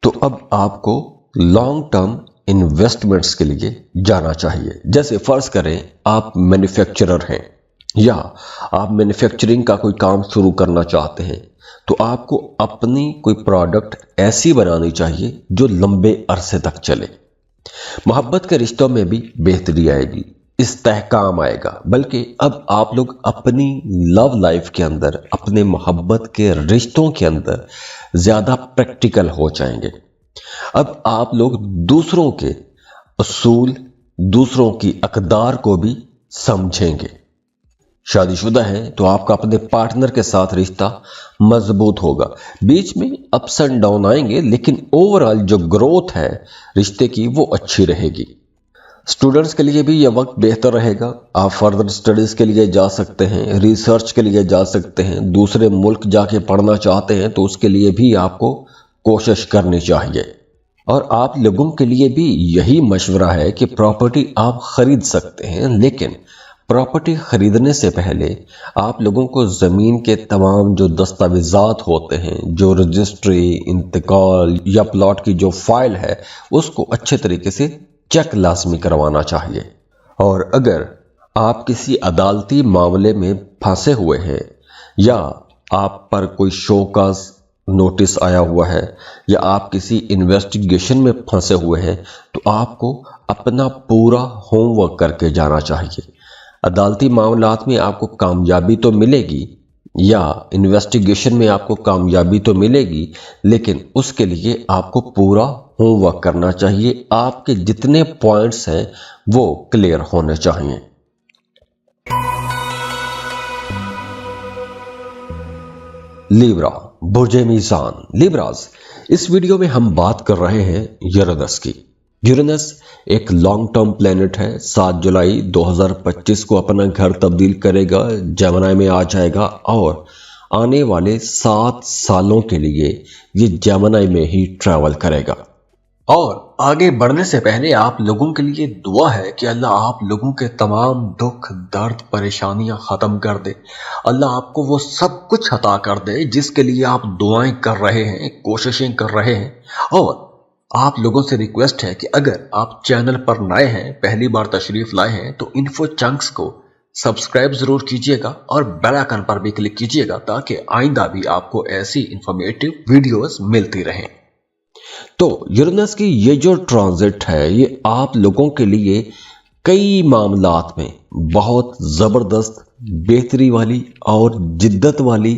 तो अब आपको लॉन्ग टर्म इन्वेस्टमेंट्स के लिए जाना चाहिए। जैसे फर्ज करें आप मैन्युफैक्चरर हैं या आप मैन्युफैक्चरिंग का कोई काम शुरू करना चाहते हैं, तो आपको अपनी कोई प्रोडक्ट ऐसी बनानी चाहिए जो लंबे अरसे तक चले। मोहब्बत के रिश्तों में भी बेहतरी आएगी, इस्तेहकाम आएगा, बल्कि अब आप लोग अपनी लव लाइफ के अंदर, अपने मोहब्बत के रिश्तों के अंदर ज़्यादा प्रैक्टिकल हो जाएंगे। अब आप लोग दूसरों के उसूल, दूसरों की अक़दार को भी समझेंगे। शादीशुदा है तो आपका अपने पार्टनर के साथ रिश्ता मजबूत होगा। बीच में अप्स एंड डाउन आएंगे, लेकिन ओवरऑल जो ग्रोथ है रिश्ते की वो अच्छी रहेगी। स्टूडेंट्स के लिए भी यह वक्त बेहतर रहेगा। आप फर्दर स्टडीज़ के लिए जा सकते हैं, रिसर्च के लिए जा सकते हैं, दूसरे मुल्क जाके पढ़ना चाहते हैं तो उसके लिए भी आपको कोशिश करनी चाहिए। और आप लोगों के लिए भी यही मशवरा है कि प्रॉपर्टी आप खरीद सकते हैं, लेकिन प्रॉपर्टी खरीदने से पहले आप लोगों को ज़मीन के तमाम जो दस्तावेज़ात होते हैं, जो रजिस्ट्री, इंतकाल या प्लॉट की जो फाइल है, उसको अच्छे तरीके से चेक लाजमी करवाना चाहिए। और अगर आप किसी अदालती मामले में फंसे हुए हैं या आप पर कोई शोकॉज नोटिस आया हुआ है या आप किसी इन्वेस्टिगेशन में फंसे हुए हैं, तो आपको अपना पूरा होमवर्क करके जाना चाहिए। अदालती मामलात में आपको कामयाबी तो मिलेगी या इन्वेस्टिगेशन में आपको कामयाबी तो मिलेगी, लेकिन उसके लिए आपको पूरा होमवर्क करना चाहिए। आपके जितने पॉइंट्स हैं वो क्लियर होने चाहिए। लिब्रा, बुर्जे मीज़ान, लिब्रास। इस वीडियो में हम बात कर रहे हैं यूरेनस की। यूरेनस एक लॉन्ग टर्म प्लैनेट है। 7 जुलाई 2025 को अपना घर तब्दील करेगा, जेमिनी में आ जाएगा और आने वाले 7 सालों के लिए ये जेमिनी में ही ट्रैवल करेगा। और आगे बढ़ने से पहले आप लोगों के लिए दुआ है कि अल्लाह आप लोगों के तमाम दुख, दर्द, परेशानियां ख़त्म कर दे। अल्लाह आपको वो सब कुछ अता कर दे जिसके लिए आप दुआएं कर रहे हैं, कोशिशें कर रहे हैं। और आप लोगों से रिक्वेस्ट है कि अगर आप चैनल पर नए हैं, पहली बार तशरीफ लाए हैं, तो इन्फो चंक्स को सब्सक्राइब जरूर कीजिएगा और बेल आइकन पर भी क्लिक कीजिएगा ताकि आइंदा भी आपको ऐसी इंफॉर्मेटिव वीडियोस मिलती रहें। तो यूरेनस की ये जो ट्रांजिट है, ये आप लोगों के लिए कई मामलात में बहुत ज़बरदस्त, बेहतरी वाली और जिद्दत वाली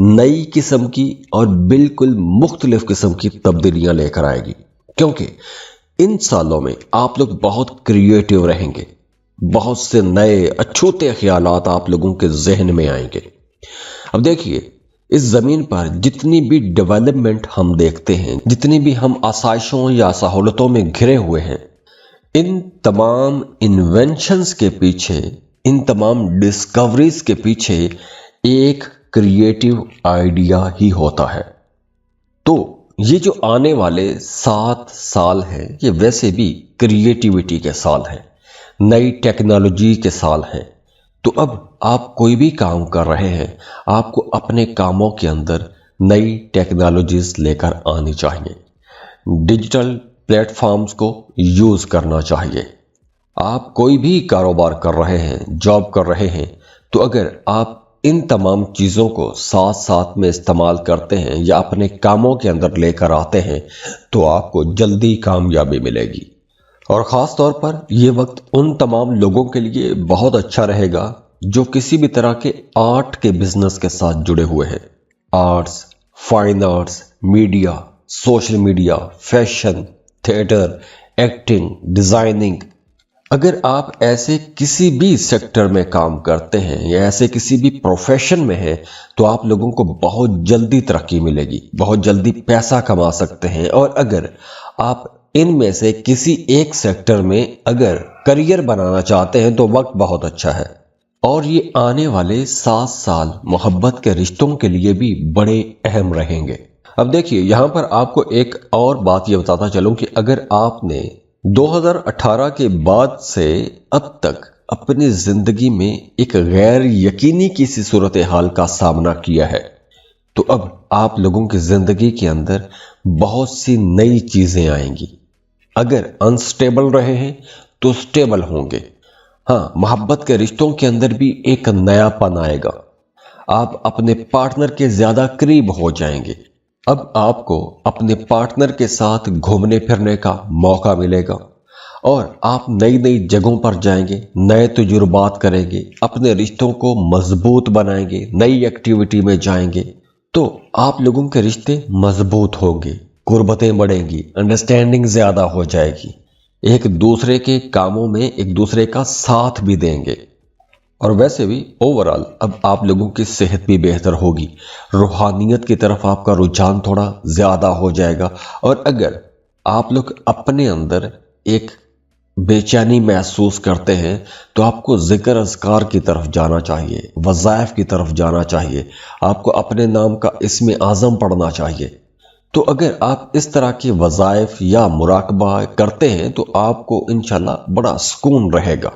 नई किस्म की और बिल्कुल मुख्तलिफ किस्म की तब्दीलियां लेकर आएगी, क्योंकि इन सालों में आप लोग बहुत क्रिएटिव रहेंगे। बहुत से नए अछूते ख्यालात आप लोगों के जहन में आएंगे। अब देखिए, इस ज़मीन पर जितनी भी डेवलपमेंट हम देखते हैं, जितनी भी हम आसाइशों या सहूलतों में घिरे हुए हैं, इन तमाम इन्वेंशंस के पीछे, इन तमाम डिस्कवरीज के पीछे एक क्रिएटिव आइडिया ही होता है। तो ये जो आने वाले 7 साल हैं, ये वैसे भी क्रिएटिविटी के साल हैं, नई टेक्नोलॉजी के साल हैं। तो अब आप कोई भी काम कर रहे हैं, आपको अपने कामों के अंदर नई टेक्नोलॉजीज लेकर आनी चाहिए। डिजिटल प्लेटफॉर्म्स को यूज़ करना चाहिए। आप कोई भी कारोबार कर रहे हैं, जॉब कर रहे हैं, तो अगर आप इन तमाम चीज़ों को साथ साथ में इस्तेमाल करते हैं या अपने कामों के अंदर लेकर आते हैं, तो आपको जल्दी कामयाबी मिलेगी। और ख़ास तौर पर यह वक्त उन तमाम लोगों के लिए बहुत अच्छा रहेगा जो किसी भी तरह के आर्ट के बिजनेस के साथ जुड़े हुए हैं। Arts, fine arts, media, social media, fashion, theatre, acting, designing. अगर आप ऐसे किसी भी सेक्टर में काम करते हैं या ऐसे किसी भी प्रोफेशन में हैं, तो आप लोगों को बहुत जल्दी तरक्की मिलेगी, बहुत जल्दी पैसा कमा सकते हैं। और अगर आप इनमें से किसी एक सेक्टर में अगर करियर बनाना चाहते हैं, तो वक्त बहुत अच्छा है। और ये आने वाले 7 साल मोहब्बत के रिश्तों के लिए भी बड़े अहम रहेंगे। अब देखिए, यहाँ पर आपको एक और बात ये बताता चलूं कि अगर आपने 2018 के बाद से अब तक अपनी जिंदगी में एक गैर यकीनी किसी सूरत हाल का सामना किया है, तो अब आप लोगों की जिंदगी के अंदर बहुत सी नई चीजें आएंगी, अगर अनस्टेबल रहे हैं तो स्टेबल होंगे। हाँ, मोहब्बत के रिश्तों के अंदर भी एक नयापन आएगा। आप अपने पार्टनर के ज्यादा करीब हो जाएंगे। अब आपको अपने पार्टनर के साथ घूमने फिरने का मौका मिलेगा और आप नई नई जगहों पर जाएंगे, नए तजुर्बात करेंगे, अपने रिश्तों को मजबूत बनाएंगे, नई एक्टिविटी में जाएंगे, तो आप लोगों के रिश्ते मजबूत होंगे, गुर्बतें बढ़ेंगी, अंडरस्टैंडिंग ज्यादा हो जाएगी, एक दूसरे के कामों में एक दूसरे का साथ भी देंगे। और वैसे भी ओवरऑल अब आप लोगों की सेहत भी बेहतर होगी, रूहानियत की तरफ आपका रुझान थोड़ा ज्यादा हो जाएगा। और अगर आप लोग अपने अंदर एक बेचैनी महसूस करते हैं तो आपको जिक्र अज़कार की तरफ जाना चाहिए, वज़ाइफ की तरफ जाना चाहिए, आपको अपने नाम का इस्म आज़म पढ़ना चाहिए। तो अगर आप इस तरह की वज़ाइफ या मुराकबा करते हैं तो आपको इंशाल्लाह बड़ा सुकून रहेगा।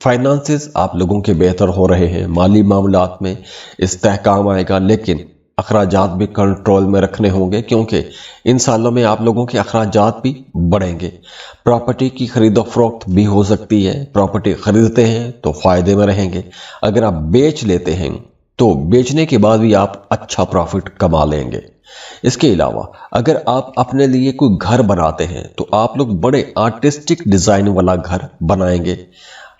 फाइनेंसेस आप लोगों के बेहतर हो रहे हैं, माली मामलात में इस्तेहकाम आएगा, लेकिन अखराजात भी कंट्रोल में रखने होंगे क्योंकि इन सालों में आप लोगों के अखराजात भी बढ़ेंगे। प्रॉपर्टी की खरीदो फरोख्त भी हो सकती है, प्रॉपर्टी खरीदते हैं तो फायदे में रहेंगे, अगर आप बेच लेते हैं तो बेचने के बाद भी आप अच्छा प्रॉफिट कमा लेंगे। इसके अलावा अगर आप अपने लिए कोई घर बनाते हैं तो आप लोग बड़े आर्टिस्टिक डिजाइन वाला घर बनाएंगे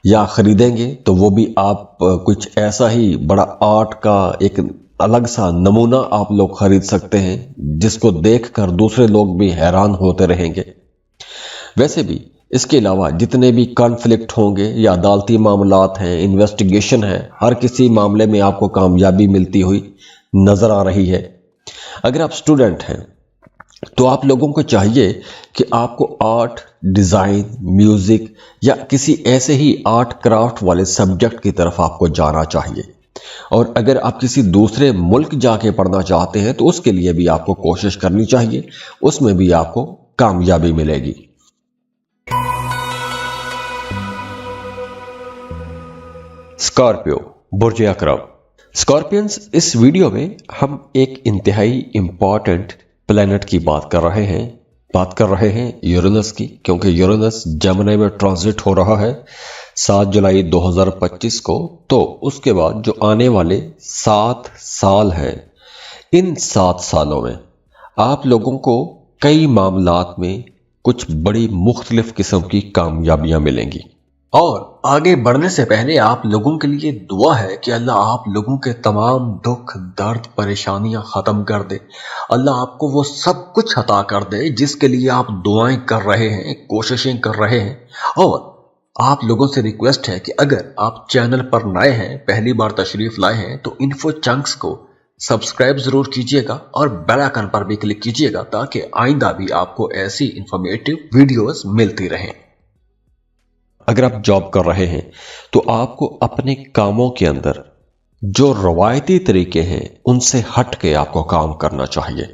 या खरीदेंगे, तो वो भी आप कुछ ऐसा ही बड़ा आर्ट का एक अलग सा नमूना आप लोग खरीद सकते हैं जिसको देखकर दूसरे लोग भी हैरान होते रहेंगे। वैसे भी इसके अलावा जितने भी कॉन्फ्लिक्ट होंगे या अदालती मामलात हैं, इन्वेस्टिगेशन है, हर किसी मामले में आपको कामयाबी मिलती हुई नजर आ रही है। अगर आप स्टूडेंट हैं तो आप लोगों को चाहिए कि आपको आर्ट, डिजाइन, म्यूजिक या किसी ऐसे ही आर्ट क्राफ्ट वाले सब्जेक्ट की तरफ आपको जाना चाहिए। और अगर आप किसी दूसरे मुल्क जाके पढ़ना चाहते हैं तो उसके लिए भी आपको कोशिश करनी चाहिए, उसमें भी आपको कामयाबी मिलेगी। स्कॉर्पियो, बुर्ज अकरब। स्कॉर्पियंस, इस वीडियो में हम एक इंतहाई इंपॉर्टेंट प्लैनेट की बात कर रहे हैं यूरेनस की, क्योंकि यूरेनस जेमिनी में ट्रांजिट हो रहा है 7 जुलाई 2025 को। तो उसके बाद जो आने वाले 7 साल हैं, इन 7 सालों में आप लोगों को कई मामलात में कुछ बड़ी मुख्तलिफ किस्म की कामयाबियां मिलेंगी। और आगे बढ़ने से पहले आप लोगों के लिए दुआ है कि अल्लाह आप लोगों के तमाम दुख, दर्द, परेशानियां खत्म कर दे। अल्लाह आपको वो सब कुछ अता कर दे जिसके लिए आप दुआएं कर रहे हैं, कोशिशें कर रहे हैं। और आप लोगों से रिक्वेस्ट है कि अगर आप चैनल पर नए हैं, पहली बार तशरीफ लाए हैं, तो इन्फो चंक्स को सब्सक्राइब जरूर कीजिएगा और बेल आइकन पर भी क्लिक कीजिएगा ताकि आइंदा भी आपको ऐसी इंफॉर्मेटिव वीडियोस मिलती रहें। अगर आप जॉब कर रहे हैं तो आपको अपने कामों के अंदर जो रवायती तरीके हैं उनसे हट के आपको काम करना चाहिए।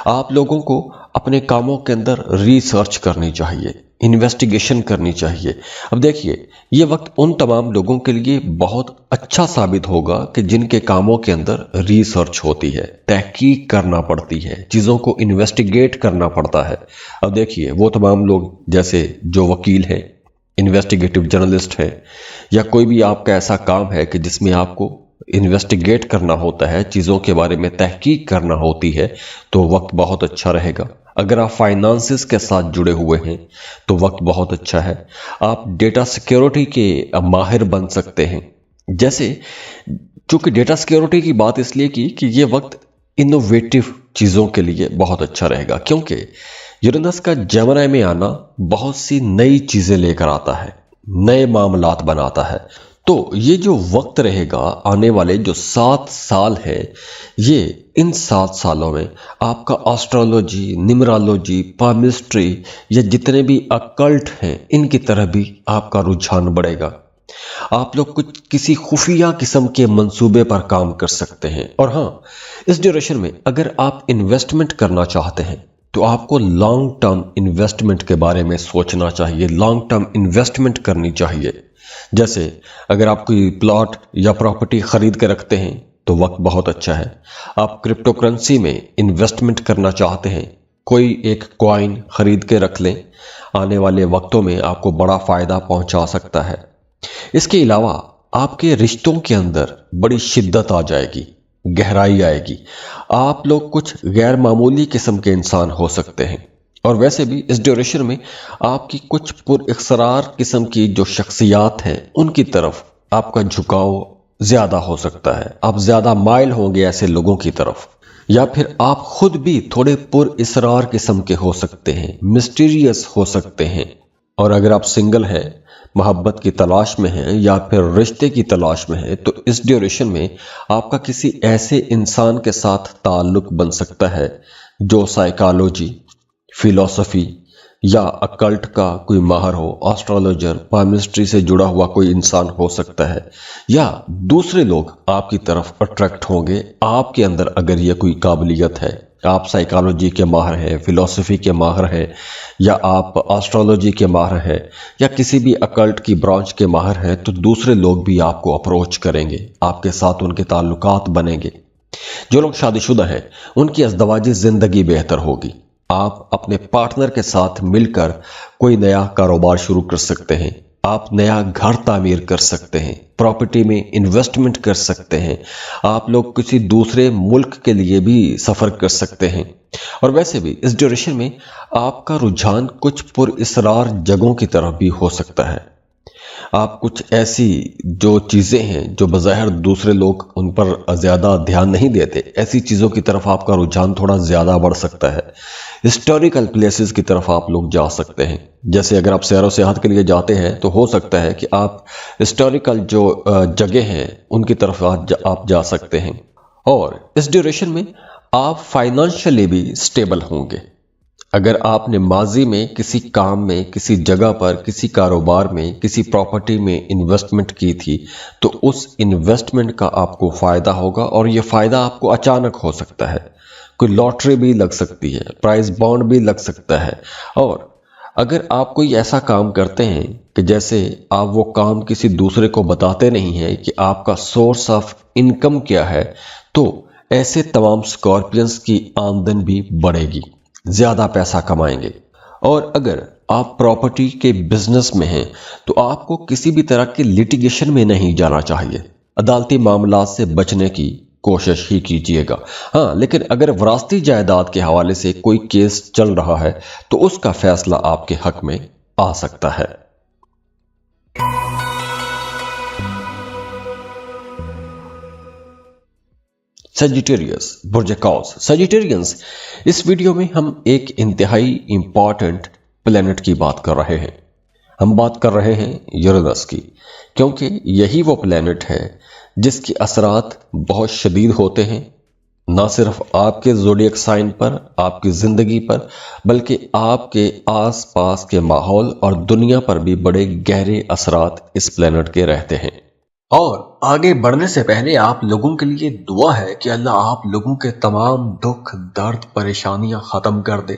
आप लोगों को अपने कामों के अंदर रिसर्च करनी चाहिए, इन्वेस्टिगेशन करनी चाहिए। अब देखिए, ये वक्त उन तमाम लोगों के लिए बहुत अच्छा साबित होगा कि जिनके कामों के अंदर रिसर्च होती है, तहकीक करना पड़ती है, चीज़ों को इन्वेस्टिगेट करना पड़ता है। अब देखिए, वो तमाम लोग जैसे जो वकील हैं, इन्वेस्टिगेटिव जर्नलिस्ट है, या कोई भी आपका ऐसा काम है कि जिसमें आपको इन्वेस्टिगेट करना होता है, चीज़ों के बारे में तहकीक करना होती है, तो वक्त बहुत अच्छा रहेगा। अगर आप फाइनेंसेस के साथ जुड़े हुए हैं तो वक्त बहुत अच्छा है। आप डेटा सिक्योरिटी के माहिर बन सकते हैं। जैसे चूंकि डेटा सिक्योरिटी की बात इसलिए की कि ये वक्त इनोवेटिव चीज़ों के लिए बहुत अच्छा रहेगा, क्योंकि यूरेनस का जेमिनी में आना बहुत सी नई चीजें लेकर आता है, नए मामलात बनाता है। तो ये जो वक्त रहेगा, आने वाले जो 7 साल है, ये इन 7 सालों में आपका एस्ट्रोलॉजी, न्यूमरोलॉजी, पामिस्ट्री या जितने भी अकल्ट हैं, इनकी तरफ भी आपका रुझान बढ़ेगा। आप लोग कुछ किसी खुफिया किस्म के मंसूबे पर काम कर सकते हैं। और हाँ, इस ड्यूरेशन में अगर आप इन्वेस्टमेंट करना चाहते हैं तो आपको लॉन्ग टर्म इन्वेस्टमेंट के बारे में सोचना चाहिए, लॉन्ग टर्म इन्वेस्टमेंट करनी चाहिए। जैसे अगर आप कोई प्लॉट या प्रॉपर्टी खरीद के रखते हैं तो वक्त बहुत अच्छा है। आप क्रिप्टो करेंसी में इन्वेस्टमेंट करना चाहते हैं कोई एक कॉइन खरीद के रख लें, आने वाले वक्तों में आपको बड़ा फायदा पहुंचा सकता है। इसके अलावा आपके रिश्तों के अंदर बड़ी शिद्दत आ जाएगी, गहराई आएगी। आप लोग कुछ गैर मामूली किस्म के इंसान हो सकते हैं। और वैसे भी इस ड्यूरेशन में आपकी कुछ पुरइकरार किस्म की जो शख्सियात हैं उनकी तरफ आपका झुकाव ज्यादा हो सकता है। आप ज्यादा माइल होंगे ऐसे लोगों की तरफ, या फिर आप खुद भी थोड़े पुरइसरार किस्म के हो सकते हैं, मिस्टीरियस हो सकते हैं। और अगर आप सिंगल हैं, मोहब्बत की तलाश में हैं या फिर रिश्ते की तलाश में हैं, तो इस ड्यूरेशन में आपका किसी ऐसे इंसान के साथ ताल्लुक बन सकता है जो साइकोलॉजी, फिलॉसफी या अकल्ट का कोई माहर हो, एस्ट्रोलॉजर, पामिस्ट्री से जुड़ा हुआ कोई इंसान हो सकता है, या दूसरे लोग आपकी तरफ अट्रैक्ट होंगे आपके अंदर अगर ये कोई काबिलियत है। आप साइकोलॉजी के माहर हैं, फिलॉसफी के माहर हैं, या आप एस्ट्रोलॉजी के माहर हैं, या किसी भी अकल्ट की ब्रांच के माहर हैं, तो दूसरे लोग भी आपको अप्रोच करेंगे, आपके साथ उनके ताल्लुकात बनेंगे। जो लोग शादीशुदा हैं उनकी अज़दवाजी जिंदगी बेहतर होगी। आप अपने पार्टनर के साथ मिलकर कोई नया कारोबार शुरू कर सकते हैं, आप नया घर तामीर कर सकते हैं, प्रॉपर्टी में इन्वेस्टमेंट कर सकते हैं, आप लोग किसी दूसरे मुल्क के लिए भी सफ़र कर सकते हैं। और वैसे भी इस ड्यूरेशन में आपका रुझान कुछ पुरइसरार जगहों की तरफ भी हो सकता है। आप कुछ ऐसी जो चीज़ें हैं जो बज़ाहिर दूसरे लोग उन पर ज़्यादा ध्यान नहीं देते, ऐसी चीज़ों की तरफ आपका रुझान थोड़ा ज़्यादा बढ़ सकता है। हिस्टोरिकल प्लेसेस की तरफ आप लोग जा सकते हैं। जैसे अगर आप सैर व सियाहत के लिए जाते हैं तो हो सकता है कि आप हिस्टोरिकल जो जगह हैं उनकी तरफ आप जा सकते हैं। और इस ड्यूरेशन में आप फाइनेंशियली भी स्टेबल होंगे। अगर आपने माजी में किसी काम में, किसी जगह पर, किसी कारोबार में, किसी प्रॉपर्टी में इन्वेस्टमेंट की थी, तो उस इन्वेस्टमेंट का आपको फ़ायदा होगा। और ये फ़ायदा आपको अचानक हो सकता है, कोई लॉटरी भी लग सकती है, प्राइज बॉन्ड भी लग सकता है। और अगर आप कोई ऐसा काम करते हैं कि जैसे आप वो काम किसी दूसरे को बताते नहीं हैं कि आपका सोर्स ऑफ इनकम क्या है, तो ऐसे तमाम स्कॉर्पियंस की आमदन भी बढ़ेगी, ज़्यादा पैसा कमाएंगे। और अगर आप प्रॉपर्टी के बिजनेस में हैं तो आपको किसी भी तरह के लिटिगेशन में नहीं जाना चाहिए, अदालती मामलात से बचने की कोशिश ही कीजिएगा। हाँ, लेकिन अगर विरासती जायदाद के हवाले से कोई केस चल रहा है तो उसका फैसला आपके हक में आ सकता है। सजिटेरियस, बुर्ज कौस, सजिटेरियंस, इस वीडियो में हम एक इंतहाई इंपॉर्टेंट प्लेनेट की बात कर रहे हैं। हम बात कर रहे हैं यूरेनस की, क्योंकि यही वो प्लेनेट है जिसके असरात बहुत शदीद होते हैं, ना सिर्फ आपके ज़ोडिएक साइन पर, आपकी ज़िंदगी पर, बल्कि आपके आस पास के माहौल और दुनिया पर भी बड़े गहरे असरात इस प्लेनेट के रहते हैं। और आगे बढ़ने से पहले आप लोगों के लिए दुआ है कि अल्लाह आप लोगों के तमाम दुख, दर्द, परेशानियां ख़त्म कर दे।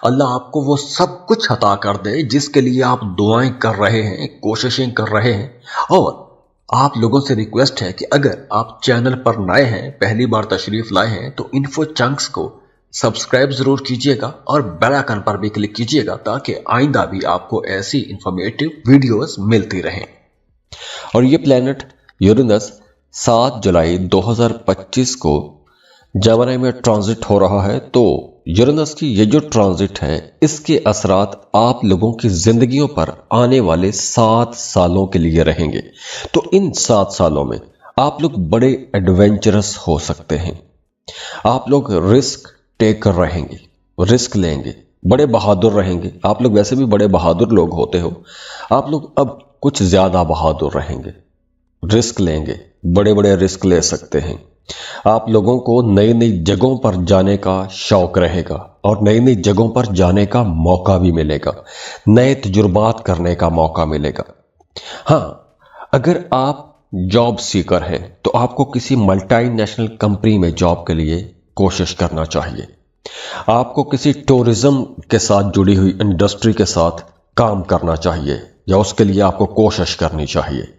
अल्लाह आपको वो सब कुछ अता कर दे जिसके लिए आप दुआएं कर रहे हैं, कोशिशें कर रहे हैं। और आप लोगों से रिक्वेस्ट है कि अगर आप चैनल पर नए हैं, पहली बार तशरीफ लाए हैं, तो इन्फो चंक्स को सब्सक्राइब जरूर कीजिएगा और बेल आइकन पर भी क्लिक कीजिएगा ताकि आइंदा भी आपको ऐसी इंफॉर्मेटिव वीडियोस मिलती रहें। और ये प्लेनेट यूरेनस 7 जुलाई 2025 को जेमिनी में ट्रांजिट हो रहा है। तो यूरेनस की ये जो ट्रांजिट है, इसके असरात आप लोगों की जिंदगियों पर आने वाले 7 सालों के लिए रहेंगे। तो इन 7 सालों में आप लोग बड़े एडवेंचरस हो सकते हैं। आप लोग रिस्क टेकर रहेंगे, रिस्क लेंगे, बड़े बहादुर रहेंगे। आप लोग वैसे भी बड़े बहादुर लोग होते हो, आप लोग अब कुछ ज्यादा बहादुर रहेंगे, रिस्क लेंगे, बड़े बड़े रिस्क ले सकते हैं। आप लोगों को नई नई जगहों पर जाने का शौक रहेगा और नई नई जगहों पर जाने का मौका भी मिलेगा, नए तजुर्बात करने का मौका मिलेगा। हाँ, अगर आप जॉब सीकर हैं तो आपको किसी मल्टीनेशनल कंपनी में जॉब के लिए कोशिश करना चाहिए। आपको किसी टूरिज्म के साथ जुड़ी हुई इंडस्ट्री के साथ काम करना चाहिए या उसके लिए आपको कोशिश करनी चाहिए।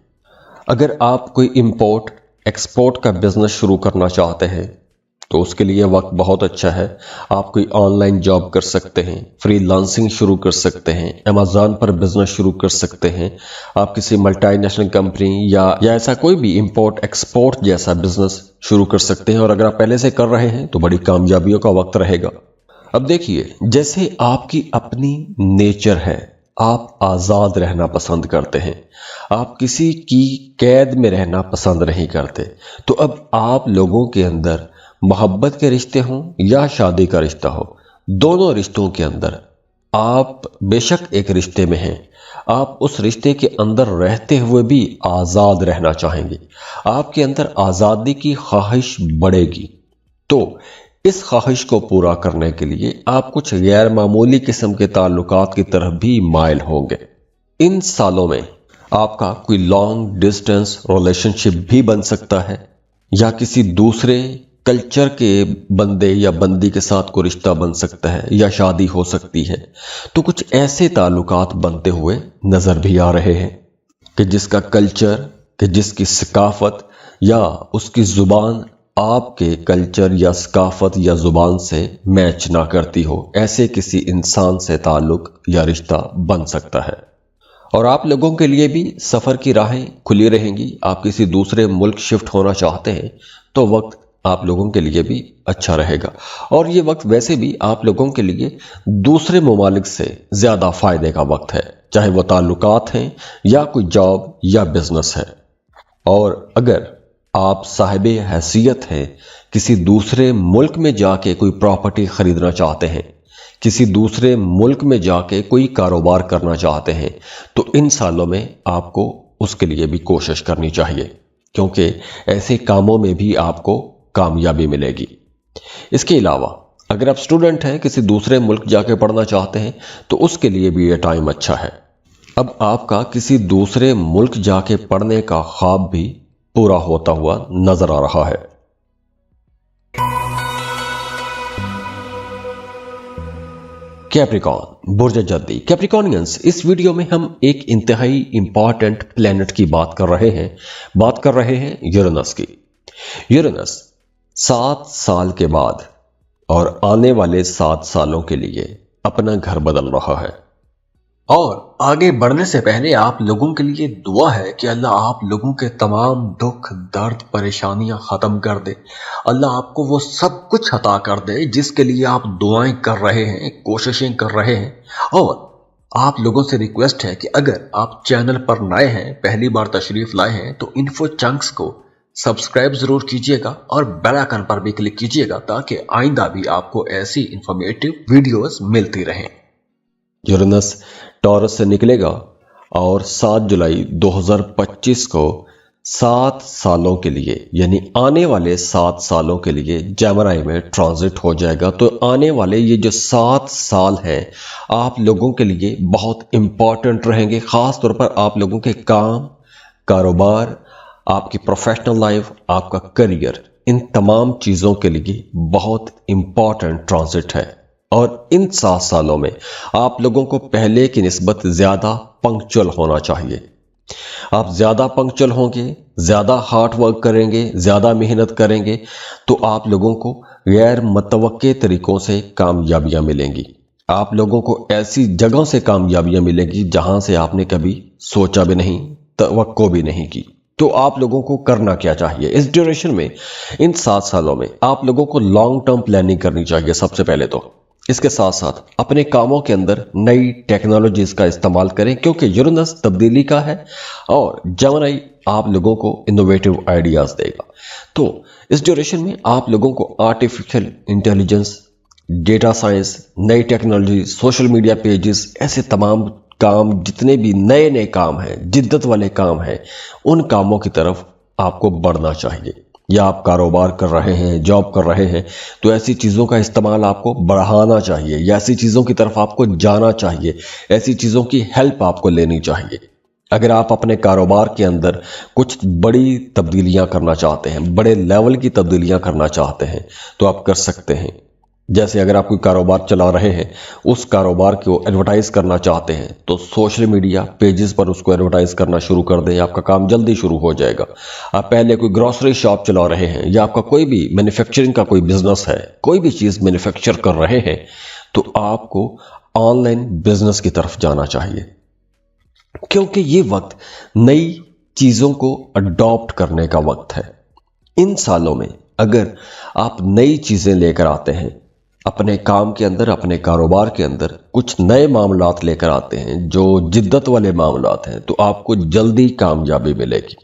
अगर आप कोई इंपोर्ट एक्सपोर्ट का बिजनेस शुरू करना चाहते हैं तो उसके लिए वक्त बहुत अच्छा है। आप कोई ऑनलाइन जॉब कर सकते हैं, फ्री लांसिंग शुरू कर सकते हैं, अमेज़न पर बिजनेस शुरू कर सकते हैं, आप किसी मल्टीनेशनल कंपनी या ऐसा कोई भी इंपोर्ट एक्सपोर्ट जैसा बिजनेस शुरू कर सकते हैं। और अगर आप पहले से कर रहे हैं तो बड़ी कामयाबियों का वक्त रहेगा। अब देखिए, जैसे आपकी अपनी नेचर है, आप आज़ाद रहना पसंद करते हैं, आप किसी की कैद में रहना पसंद नहीं करते। तो अब आप लोगों के अंदर मोहब्बत के रिश्ते हों या शादी का रिश्ता हो, दोनों रिश्तों के अंदर आप बेशक एक रिश्ते में हैं, आप उस रिश्ते के अंदर रहते हुए भी आज़ाद रहना चाहेंगे, आपके अंदर आज़ादी की ख्वाहिश बढ़ेगी। तो इस ख्वाहिश को पूरा करने के लिए आप कुछ गैर मामूली किस्म के ताल्लुकात की तरफ भी माइल होंगे। इन सालों में आपका कोई लॉन्ग डिस्टेंस रिलेशनशिप भी बन सकता है, या किसी दूसरे कल्चर के बंदे या बंदी के साथ कोई रिश्ता बन सकता है, या शादी हो सकती है। तो कुछ ऐसे ताल्लुकात बनते हुए नजर भी आ रहे हैं कि जिसका कल्चर, कि जिसकी सकाफत या उसकी जुबान आपके कल्चर या सकाफत या जुबान से मैच ना करती हो, ऐसे किसी इंसान से ताल्लुक या रिश्ता बन सकता है। और आप लोगों के लिए भी सफ़र की राहें खुली रहेंगी। आप किसी दूसरे मुल्क शिफ्ट होना चाहते हैं तो वक्त आप लोगों के लिए भी अच्छा रहेगा, और ये वक्त वैसे भी आप लोगों के लिए दूसरे ममालिक से ज़्यादा फ़ायदे का वक्त है, चाहे वो ताल्लुकात हैं या कोई जॉब या बिजनेस है। और अगर आप साहिब हैसियत हैं, किसी दूसरे मुल्क में जाके कोई प्रॉपर्टी खरीदना चाहते हैं, किसी दूसरे मुल्क में जाके कोई कारोबार करना चाहते हैं, तो इन सालों में आपको उसके लिए भी कोशिश करनी चाहिए, क्योंकि ऐसे कामों में भी आपको कामयाबी मिलेगी। इसके अलावा अगर आप स्टूडेंट हैं, किसी दूसरे मुल्क जाके पढ़ना चाहते हैं, तो उसके लिए भी ये टाइम अच्छा है। अब आपका किसी दूसरे मुल्क जाके पढ़ने का ख्वाब भी पूरा होता हुआ नजर आ रहा है। कैप्रिकॉर्न, बुर्ज जद्दी। कैप्रिकॉर्नियंस, इस वीडियो में हम एक इंतहाई इंपॉर्टेंट प्लेनेट की बात कर रहे हैं यूरेनस की। यूरेनस 7 साल के बाद और आने वाले 7 सालों के लिए अपना घर बदल रहा है। और आगे बढ़ने से पहले आप लोगों के लिए दुआ है कि अल्लाह आप लोगों के तमाम दुख, दर्द, परेशानियां खत्म कर दे। अल्लाह आपको वो सब कुछ अता कर दे जिसके लिए आप दुआएं कर रहे हैं, कोशिशें कर रहे हैं। और आप लोगों से रिक्वेस्ट है कि अगर आप चैनल पर नए हैं, पहली बार तशरीफ लाए हैं, तो इन्फो चंक्स को सब्सक्राइब जरूर कीजिएगा और बेल आइकन पर भी क्लिक कीजिएगा, ताकि आइंदा भी आपको ऐसी इंफॉर्मेटिव वीडियोस मिलती रहें। यूरेनस टॉरस से निकलेगा और 7 जुलाई 2025 को 7 सालों के लिए, यानी आने वाले 7 सालों के लिए जेमिनी में ट्रांजिट हो जाएगा। तो आने वाले ये जो 7 साल हैं आप लोगों के लिए बहुत इंपॉर्टेंट रहेंगे, खास तौर पर आप लोगों के काम, कारोबार, आपकी प्रोफेशनल लाइफ, आपका करियर, इन तमाम चीज़ों के लिए बहुत इंपॉर्टेंट ट्रांजिट है। और इन 7 सालों में आप लोगों को पहले की निस्बत ज़्यादा पंक्चुअल होना चाहिए। आप ज़्यादा पंक्चुअल होंगे, ज़्यादा हार्ड वर्क करेंगे, ज़्यादा मेहनत करेंगे, तो आप लोगों को गैर मुतवक्के तरीक़ों से कामयाबियाँ मिलेंगी। आप लोगों को ऐसी जगहों से कामयाबियाँ मिलेंगी जहां से आपने कभी सोचा भी नहीं, तवक्को भी नहीं की। तो आप लोगों को करना क्या चाहिए इस ड्यूरेशन में, इन 7 सालों में आप लोगों को लॉन्ग टर्म प्लानिंग करनी चाहिए सबसे पहले तो। इसके साथ साथ अपने कामों के अंदर नई टेक्नोलॉजीज का इस्तेमाल करें, क्योंकि यूरेनस तब्दीली का है और जेमिनी आप लोगों को इनोवेटिव आइडियाज देगा। तो इस ड्यूरेशन में आप लोगों को आर्टिफिशियल इंटेलिजेंस, डेटा साइंस, नई टेक्नोलॉजी, सोशल मीडिया पेजेस, ऐसे तमाम काम, जितने भी नए नए काम हैं, जिद्दत वाले काम हैं, उन कामों की तरफ आपको बढ़ना चाहिए। या आप कारोबार कर रहे हैं, जॉब कर रहे हैं, तो ऐसी चीज़ों का इस्तेमाल आपको बढ़ाना चाहिए, या ऐसी चीज़ों की तरफ आपको जाना चाहिए, ऐसी चीज़ों की हेल्प आपको लेनी चाहिए। अगर आप अपने कारोबार के अंदर कुछ बड़ी तब्दीलियां करना चाहते हैं, बड़े लेवल की तब्दीलियां करना चाहते हैं, तो आप कर सकते हैं। जैसे अगर आप कोई कारोबार चला रहे हैं, उस कारोबार को एडवर्टाइज करना चाहते हैं तो सोशल मीडिया पेजेस पर उसको एडवर्टाइज करना शुरू कर दें, आपका काम जल्दी शुरू हो जाएगा। आप पहले कोई ग्रोसरी शॉप चला रहे हैं या आपका कोई भी मैन्युफैक्चरिंग का कोई बिजनेस है, कोई भी चीज़ मैन्युफैक्चर कर रहे हैं, तो आपको ऑनलाइन बिजनेस की तरफ जाना चाहिए, क्योंकि ये वक्त नई चीज़ों को अडॉप्ट करने का वक्त है। इन सालों में अगर आप नई चीज़ें लेकर आते हैं अपने काम के अंदर, अपने कारोबार के अंदर, कुछ नए मामलात लेकर आते हैं जो जिद्दत वाले मामलात हैं, तो आपको जल्दी कामयाबी मिलेगी।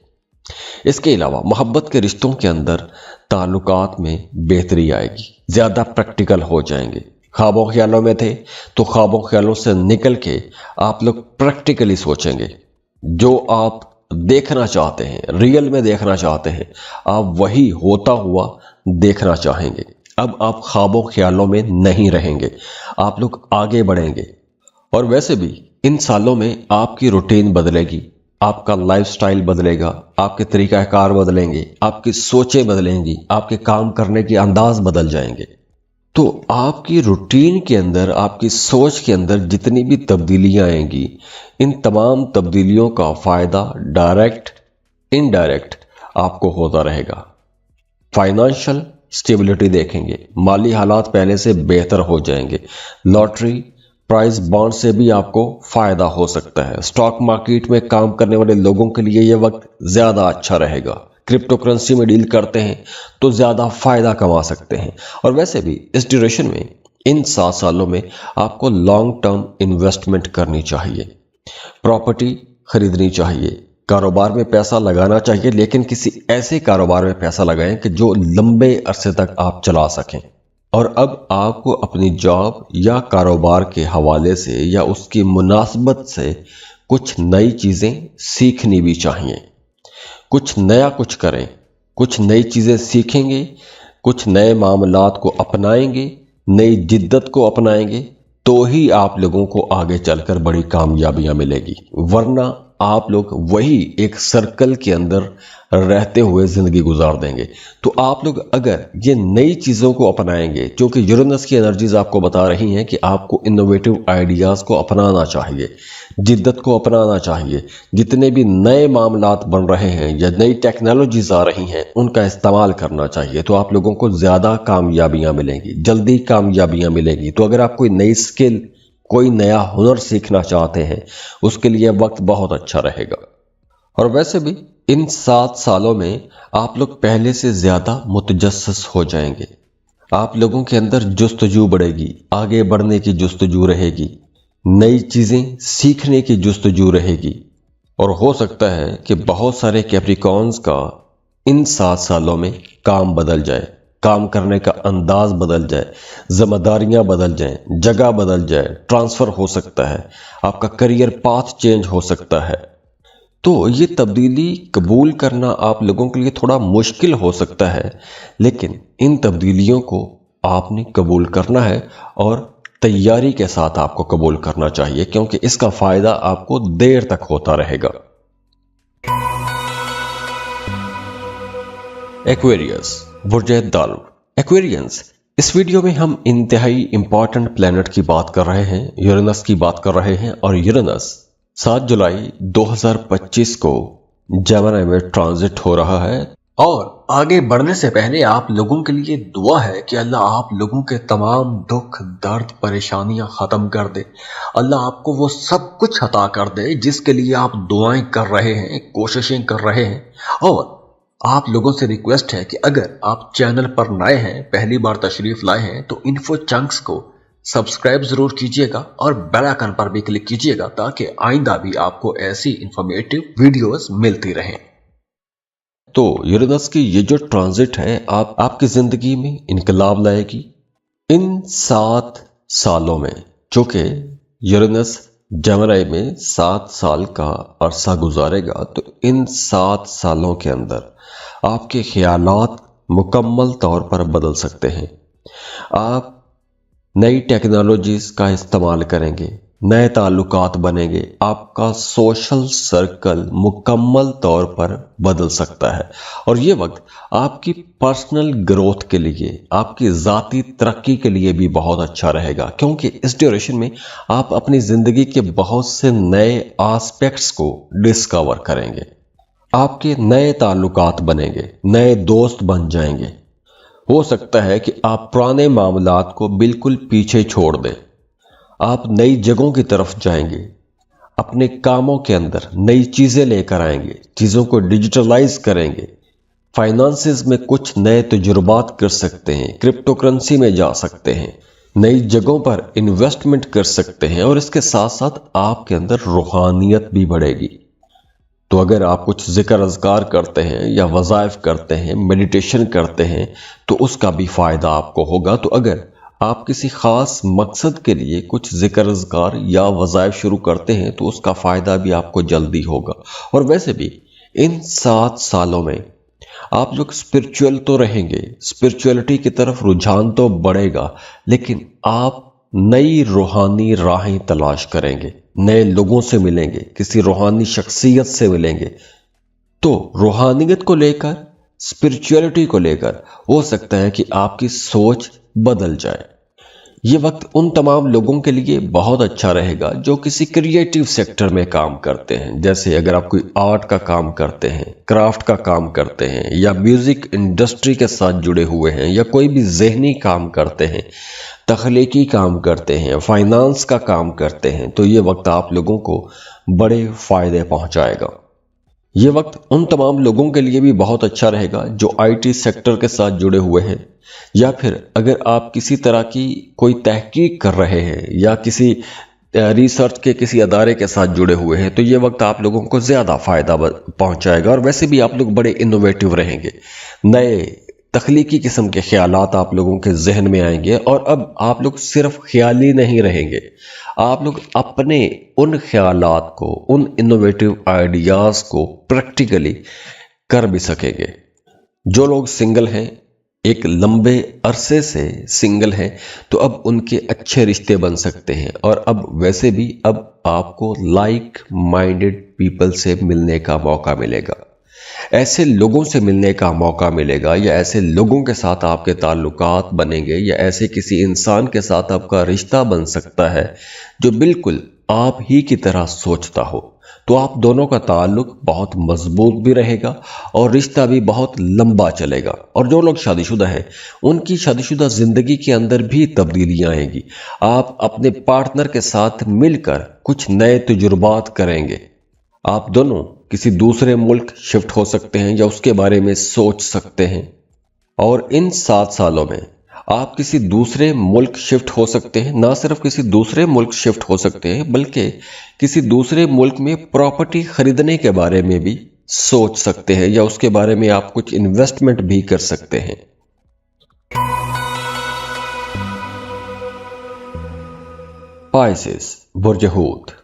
इसके अलावा मोहब्बत के रिश्तों के अंदर ताल्लुकात में बेहतरी आएगी, ज़्यादा प्रैक्टिकल हो जाएंगे। ख्वाबों ख्यालों में थे तो ख्वाबों ख्यालों से निकल के आप लोग प्रैक्टिकली सोचेंगे। जो आप देखना चाहते हैं, रियल में देखना चाहते हैं, आप वही होता हुआ देखना चाहेंगे। अब आप ख्वाबों ख्यालों में नहीं रहेंगे, आप लोग आगे बढ़ेंगे। और वैसे भी इन सालों में आपकी रूटीन बदलेगी, आपका लाइफस्टाइल बदलेगा, आपके तरीक़ाकार बदलेंगे, आपकी सोचें बदलेंगी, आपके काम करने के अंदाज बदल जाएंगे। तो आपकी रूटीन के अंदर, आपकी सोच के अंदर जितनी भी तब्दीलियां आएंगी, इन तमाम तब्दीलियों का फ़ायदा डायरेक्ट इनडायरेक्ट आपको होता रहेगा। फाइनेंशियल स्टेबिलिटी देखेंगे, माली हालात पहले से बेहतर हो जाएंगे। लॉटरी, प्राइस, बॉन्ड से भी आपको फ़ायदा हो सकता है। स्टॉक मार्केट में काम करने वाले लोगों के लिए ये वक्त ज़्यादा अच्छा रहेगा। क्रिप्टो करेंसी में डील करते हैं तो ज़्यादा फ़ायदा कमा सकते हैं। और वैसे भी इस ड्यूरेशन में, इन 7 सालों में आपको लॉन्ग टर्म इन्वेस्टमेंट करनी चाहिए, प्रॉपर्टी खरीदनी चाहिए, कारोबार में पैसा लगाना चाहिए, लेकिन किसी ऐसे कारोबार में पैसा लगाएं कि जो लंबे अरसे तक आप चला सकें। और अब आपको अपनी जॉब या कारोबार के हवाले से या उसकी मुनासबत से कुछ नई चीज़ें सीखनी भी चाहिए। कुछ नया कुछ करें, कुछ नई चीज़ें सीखेंगे, कुछ नए मामलात को अपनाएंगे, नई जिद्दत को अपनाएंगे, तो ही आप लोगों को आगे चलकर बड़ी कामयाबियां मिलेगी। वरना आप लोग वही एक सर्कल के अंदर रहते हुए ज़िंदगी गुजार देंगे। तो आप लोग अगर ये नई चीज़ों को अपनाएंगे, क्योंकि यूरेनस की एनर्जीज आपको बता रही हैं कि आपको इनोवेटिव आइडियाज़ को अपनाना चाहिए, जिद्दत को अपनाना चाहिए। जितने भी नए मामलात बन रहे हैं या नई टेक्नोलॉजीज आ रही हैं, उनका इस्तेमाल करना चाहिए। तो आप लोगों को ज़्यादा कामयाबियाँ मिलेंगी, जल्दी कामयाबियाँ मिलेंगी। तो अगर आप कोई नई स्किल, कोई नया हुनर सीखना चाहते हैं, उसके लिए वक्त बहुत अच्छा रहेगा। और वैसे भी इन 7 सालों में आप लोग पहले से ज़्यादा मुतजस्सिस हो जाएंगे। आप लोगों के अंदर जुस्तजू बढ़ेगी, आगे बढ़ने की जुस्तजू रहेगी, नई चीज़ें सीखने की जुस्तजू रहेगी। और हो सकता है कि बहुत सारे कैप्रिकॉर्न्स का इन 7 सालों में काम बदल जाए, काम करने का अंदाज बदल जाए, जिम्मेदारियां बदल जाएं, जगह बदल जाए, ट्रांसफ़र हो सकता है, आपका करियर पाथ चेंज हो सकता है। तो ये तब्दीली कबूल करना आप लोगों के लिए थोड़ा मुश्किल हो सकता है, लेकिन इन तब्दीलियों को आपने कबूल करना है और तैयारी के साथ आपको कबूल करना चाहिए, क्योंकि इसका फ़ायदा आपको देर तक होता रहेगा। एक्वेरियस, बुर्ज दालव। एक्वेरियंस, इस वीडियो में हम इंतहाई इंपॉर्टेंट प्लैनेट की बात कर रहे हैं, यूरेनस की बात कर रहे हैं। और यूरेनस 7 जुलाई 2025 को जेमिनी में ट्रांजिट हो रहा है। और आगे बढ़ने से पहले आप लोगों के लिए दुआ है कि अल्लाह आप लोगों के तमाम दुख, दर्द, परेशानियां ख़त्म कर दे। अल्लाह आपको वो सब कुछ अता कर दे जिसके लिए आप दुआएं कर रहे हैं, कोशिशें कर रहे हैं। और आप लोगों से रिक्वेस्ट है कि अगर आप चैनल पर नए हैं, पहली बार तशरीफ लाए हैं, तो इन्फो चंक्स को सब्सक्राइब जरूर कीजिएगा और बेल आइकन पर भी क्लिक कीजिएगा, ताकि आइंदा भी आपको ऐसी इंफॉर्मेटिव वीडियोस मिलती रहें। तो यूरेनस की ये जो ट्रांजिट है आपकी जिंदगी में इनकलाब लाएगी। इन 7 सालों में, चूंकि यूरेनस जेमिनी में 7 साल का अरसा गुजारेगा, तो इन 7 सालों के अंदर आपके ख्यालात मुकम्मल तौर पर बदल सकते हैं। आप नई टेक्नोलॉजीज़ का इस्तेमाल करेंगे, नए ताल्लुकात बनेंगे, आपका सोशल सर्कल मुकम्मल तौर पर बदल सकता है। और ये वक्त आपकी पर्सनल ग्रोथ के लिए, आपकी ज़ाती तरक्की के लिए भी बहुत अच्छा रहेगा, क्योंकि इस ड्यूरेशन में आप अपनी ज़िंदगी के बहुत से नए एस्पेक्ट्स को डिस्कवर करेंगे। आपके नए ताल्लुकात बनेंगे, नए दोस्त बन जाएंगे। हो सकता है कि आप पुराने मामलात को बिल्कुल पीछे छोड़ दें। आप नई जगहों की तरफ जाएंगे, अपने कामों के अंदर नई चीज़ें लेकर आएंगे, चीज़ों को डिजिटलाइज करेंगे, फाइनेंसेस में कुछ नए तजुर्बात कर सकते हैं, क्रिप्टो करेंसी में जा सकते हैं, नई जगहों पर इन्वेस्टमेंट कर सकते हैं, और इसके साथ साथ आपके अंदर रूहानियत भी बढ़ेगी। तो अगर आप कुछ ज़िक्र अज़कार करते हैं या वज़ाइफ करते हैं, मेडिटेशन करते हैं, तो उसका भी फ़ायदा आपको होगा। तो अगर आप किसी ख़ास मकसद के लिए कुछ ज़िक्र अज़कार या वज़ाइफ शुरू करते हैं, तो उसका फ़ायदा भी आपको जल्दी होगा। और वैसे भी इन 7 सालों में आप लोग स्पिरिचुअल तो रहेंगे, स्पिरिचुअलिटी की तरफ रुझान तो बढ़ेगा, लेकिन आप नई रूहानी राहें तलाश करेंगे, नए लोगों से मिलेंगे, किसी रूहानी शख्सियत से मिलेंगे। तो रूहानियत को लेकर, स्पिरिचुअलिटी को लेकर हो सकता है कि आपकी सोच बदल जाए। ये वक्त उन तमाम लोगों के लिए बहुत अच्छा रहेगा जो किसी क्रिएटिव सेक्टर में काम करते हैं, जैसे अगर आप कोई आर्ट का काम करते हैं, क्राफ्ट का काम करते हैं, या म्यूजिक इंडस्ट्री के साथ जुड़े हुए हैं, या कोई भी ज़हनी काम करते हैं, तख्लीकी काम करते हैं, फाइनेंस का काम करते हैं, तो ये वक्त आप लोगों को बड़े फ़ायदे पहुंचाएगा। ये वक्त उन तमाम लोगों के लिए भी बहुत अच्छा रहेगा जो आईटी सेक्टर के साथ जुड़े हुए हैं, या फिर अगर आप किसी तरह की कोई तहकीक कर रहे हैं या किसी रिसर्च के किसी अदारे के साथ जुड़े हुए हैं, तो ये वक्त आप लोगों को ज़्यादा फ़ायदा पहुंचाएगा। और वैसे भी आप लोग बड़े इनोवेटिव रहेंगे, नए तख्लीकी किस्म के ख्यालात आप लोगों के जहन में आएंगे। और अब आप लोग सिर्फ ख्याली नहीं रहेंगे, आप लोग अपने उन ख्यालात को, उन इनोवेटिव आइडियाज़ को प्रैक्टिकली कर भी सकेंगे। जो लोग सिंगल हैं, एक लंबे अरसे से सिंगल हैं, तो अब उनके अच्छे रिश्ते बन सकते हैं। और अब वैसे भी अब आपको लाइक माइंडेड पीपल से मिलने का मौका मिलेगा, ऐसे लोगों से मिलने का मौका मिलेगा, या ऐसे लोगों के साथ आपके ताल्लुकात बनेंगे, या ऐसे किसी इंसान के साथ आपका रिश्ता बन सकता है जो बिल्कुल आप ही की तरह सोचता हो। तो आप दोनों का ताल्लुक बहुत मजबूत भी रहेगा और रिश्ता भी बहुत लंबा चलेगा। और जो लोग शादीशुदा हैं, उनकी शादीशुदा जिंदगी के अंदर भी तब्दीलियां आएंगी। आप अपने पार्टनर के साथ मिलकर कुछ नए तजुर्बात करेंगे। आप दोनों किसी दूसरे मुल्क शिफ्ट हो सकते हैं या उसके बारे में सोच सकते हैं। और इन 7 सालों में आप किसी दूसरे मुल्क शिफ्ट हो सकते हैं। ना सिर्फ किसी दूसरे मुल्क शिफ्ट हो सकते हैं, बल्कि किसी दूसरे मुल्क में प्रॉपर्टी खरीदने के बारे में भी सोच सकते हैं, या उसके बारे में आप कुछ इन्वेस्टमेंट भी कर सकते हैं। पाइसेस, बुर्ज हूत।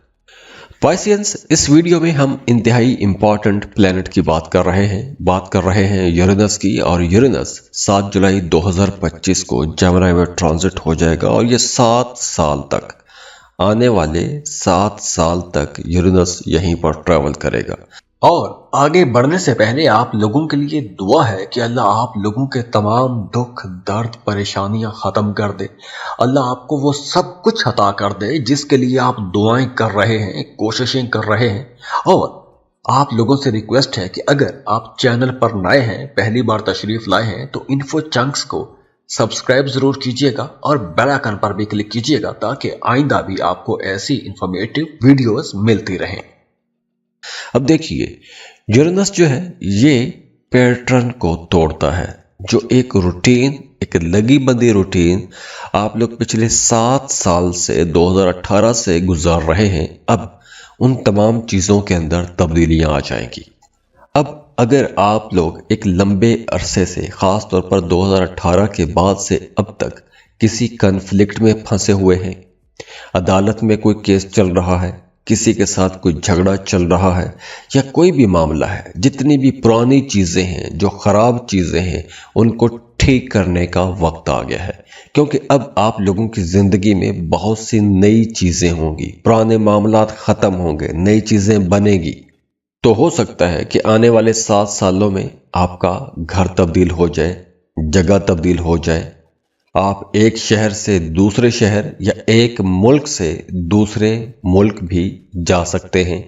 पाइसियंस, इस वीडियो में हम इंतहाई इंपॉर्टेंट प्लैनेट की बात कर रहे हैं यूरेनस की। और यूरेनस 7 जुलाई 2025 को जेमिनी में ट्रांजिट हो जाएगा, और ये 7 साल तक, आने वाले 7 साल तक यूरेनस यहीं पर ट्रैवल करेगा। और आगे बढ़ने से पहले आप लोगों के लिए दुआ है कि अल्लाह आप लोगों के तमाम दुख, दर्द, परेशानियां खत्म कर दे। अल्लाह आपको वो सब कुछ अता कर दे जिसके लिए आप दुआएं कर रहे हैं, कोशिशें कर रहे हैं। और आप लोगों से रिक्वेस्ट है कि अगर आप चैनल पर नए हैं, पहली बार तशरीफ लाए हैं, तो इन्फो चंक्स को सब्सक्राइब जरूर कीजिएगा और बेल आइकन पर भी क्लिक कीजिएगा, ताकि आइंदा भी आपको ऐसी इंफॉर्मेटिव वीडियोस मिलती रहें। अब देखिए, यूरेनस जो है ये पैटर्न को तोड़ता है, जो एक रूटीन, एक लगी बंदी रूटीन आप लोग पिछले 7 साल से 2018 से गुजार रहे हैं, अब उन तमाम चीज़ों के अंदर तब्दीलियां आ जाएंगी। अब अगर आप लोग एक लंबे अरसे से, ख़ास तौर पर 2018 के बाद से अब तक किसी कन्फ्लिक्ट में फंसे हुए हैं, अदालत में कोई केस चल रहा है, किसी के साथ कोई झगड़ा चल रहा है, या कोई भी मामला है, जितनी भी पुरानी चीज़ें हैं, जो ख़राब चीज़ें हैं, उनको ٹھیک کرنے کا وقت آ گیا ہے، کیونکہ اب آپ لوگوں کی زندگی میں بہت سی نئی چیزیں ہوں گی، پرانے معاملات ختم ہوں گے، نئی چیزیں بنے گی۔ تو ہو سکتا ہے کہ آنے والے 7 سالوں میں آپ کا گھر تبدیل ہو جائے، جگہ تبدیل ہو جائے، آپ ایک شہر سے دوسرے شہر یا ایک ملک سے دوسرے ملک بھی جا سکتے ہیں۔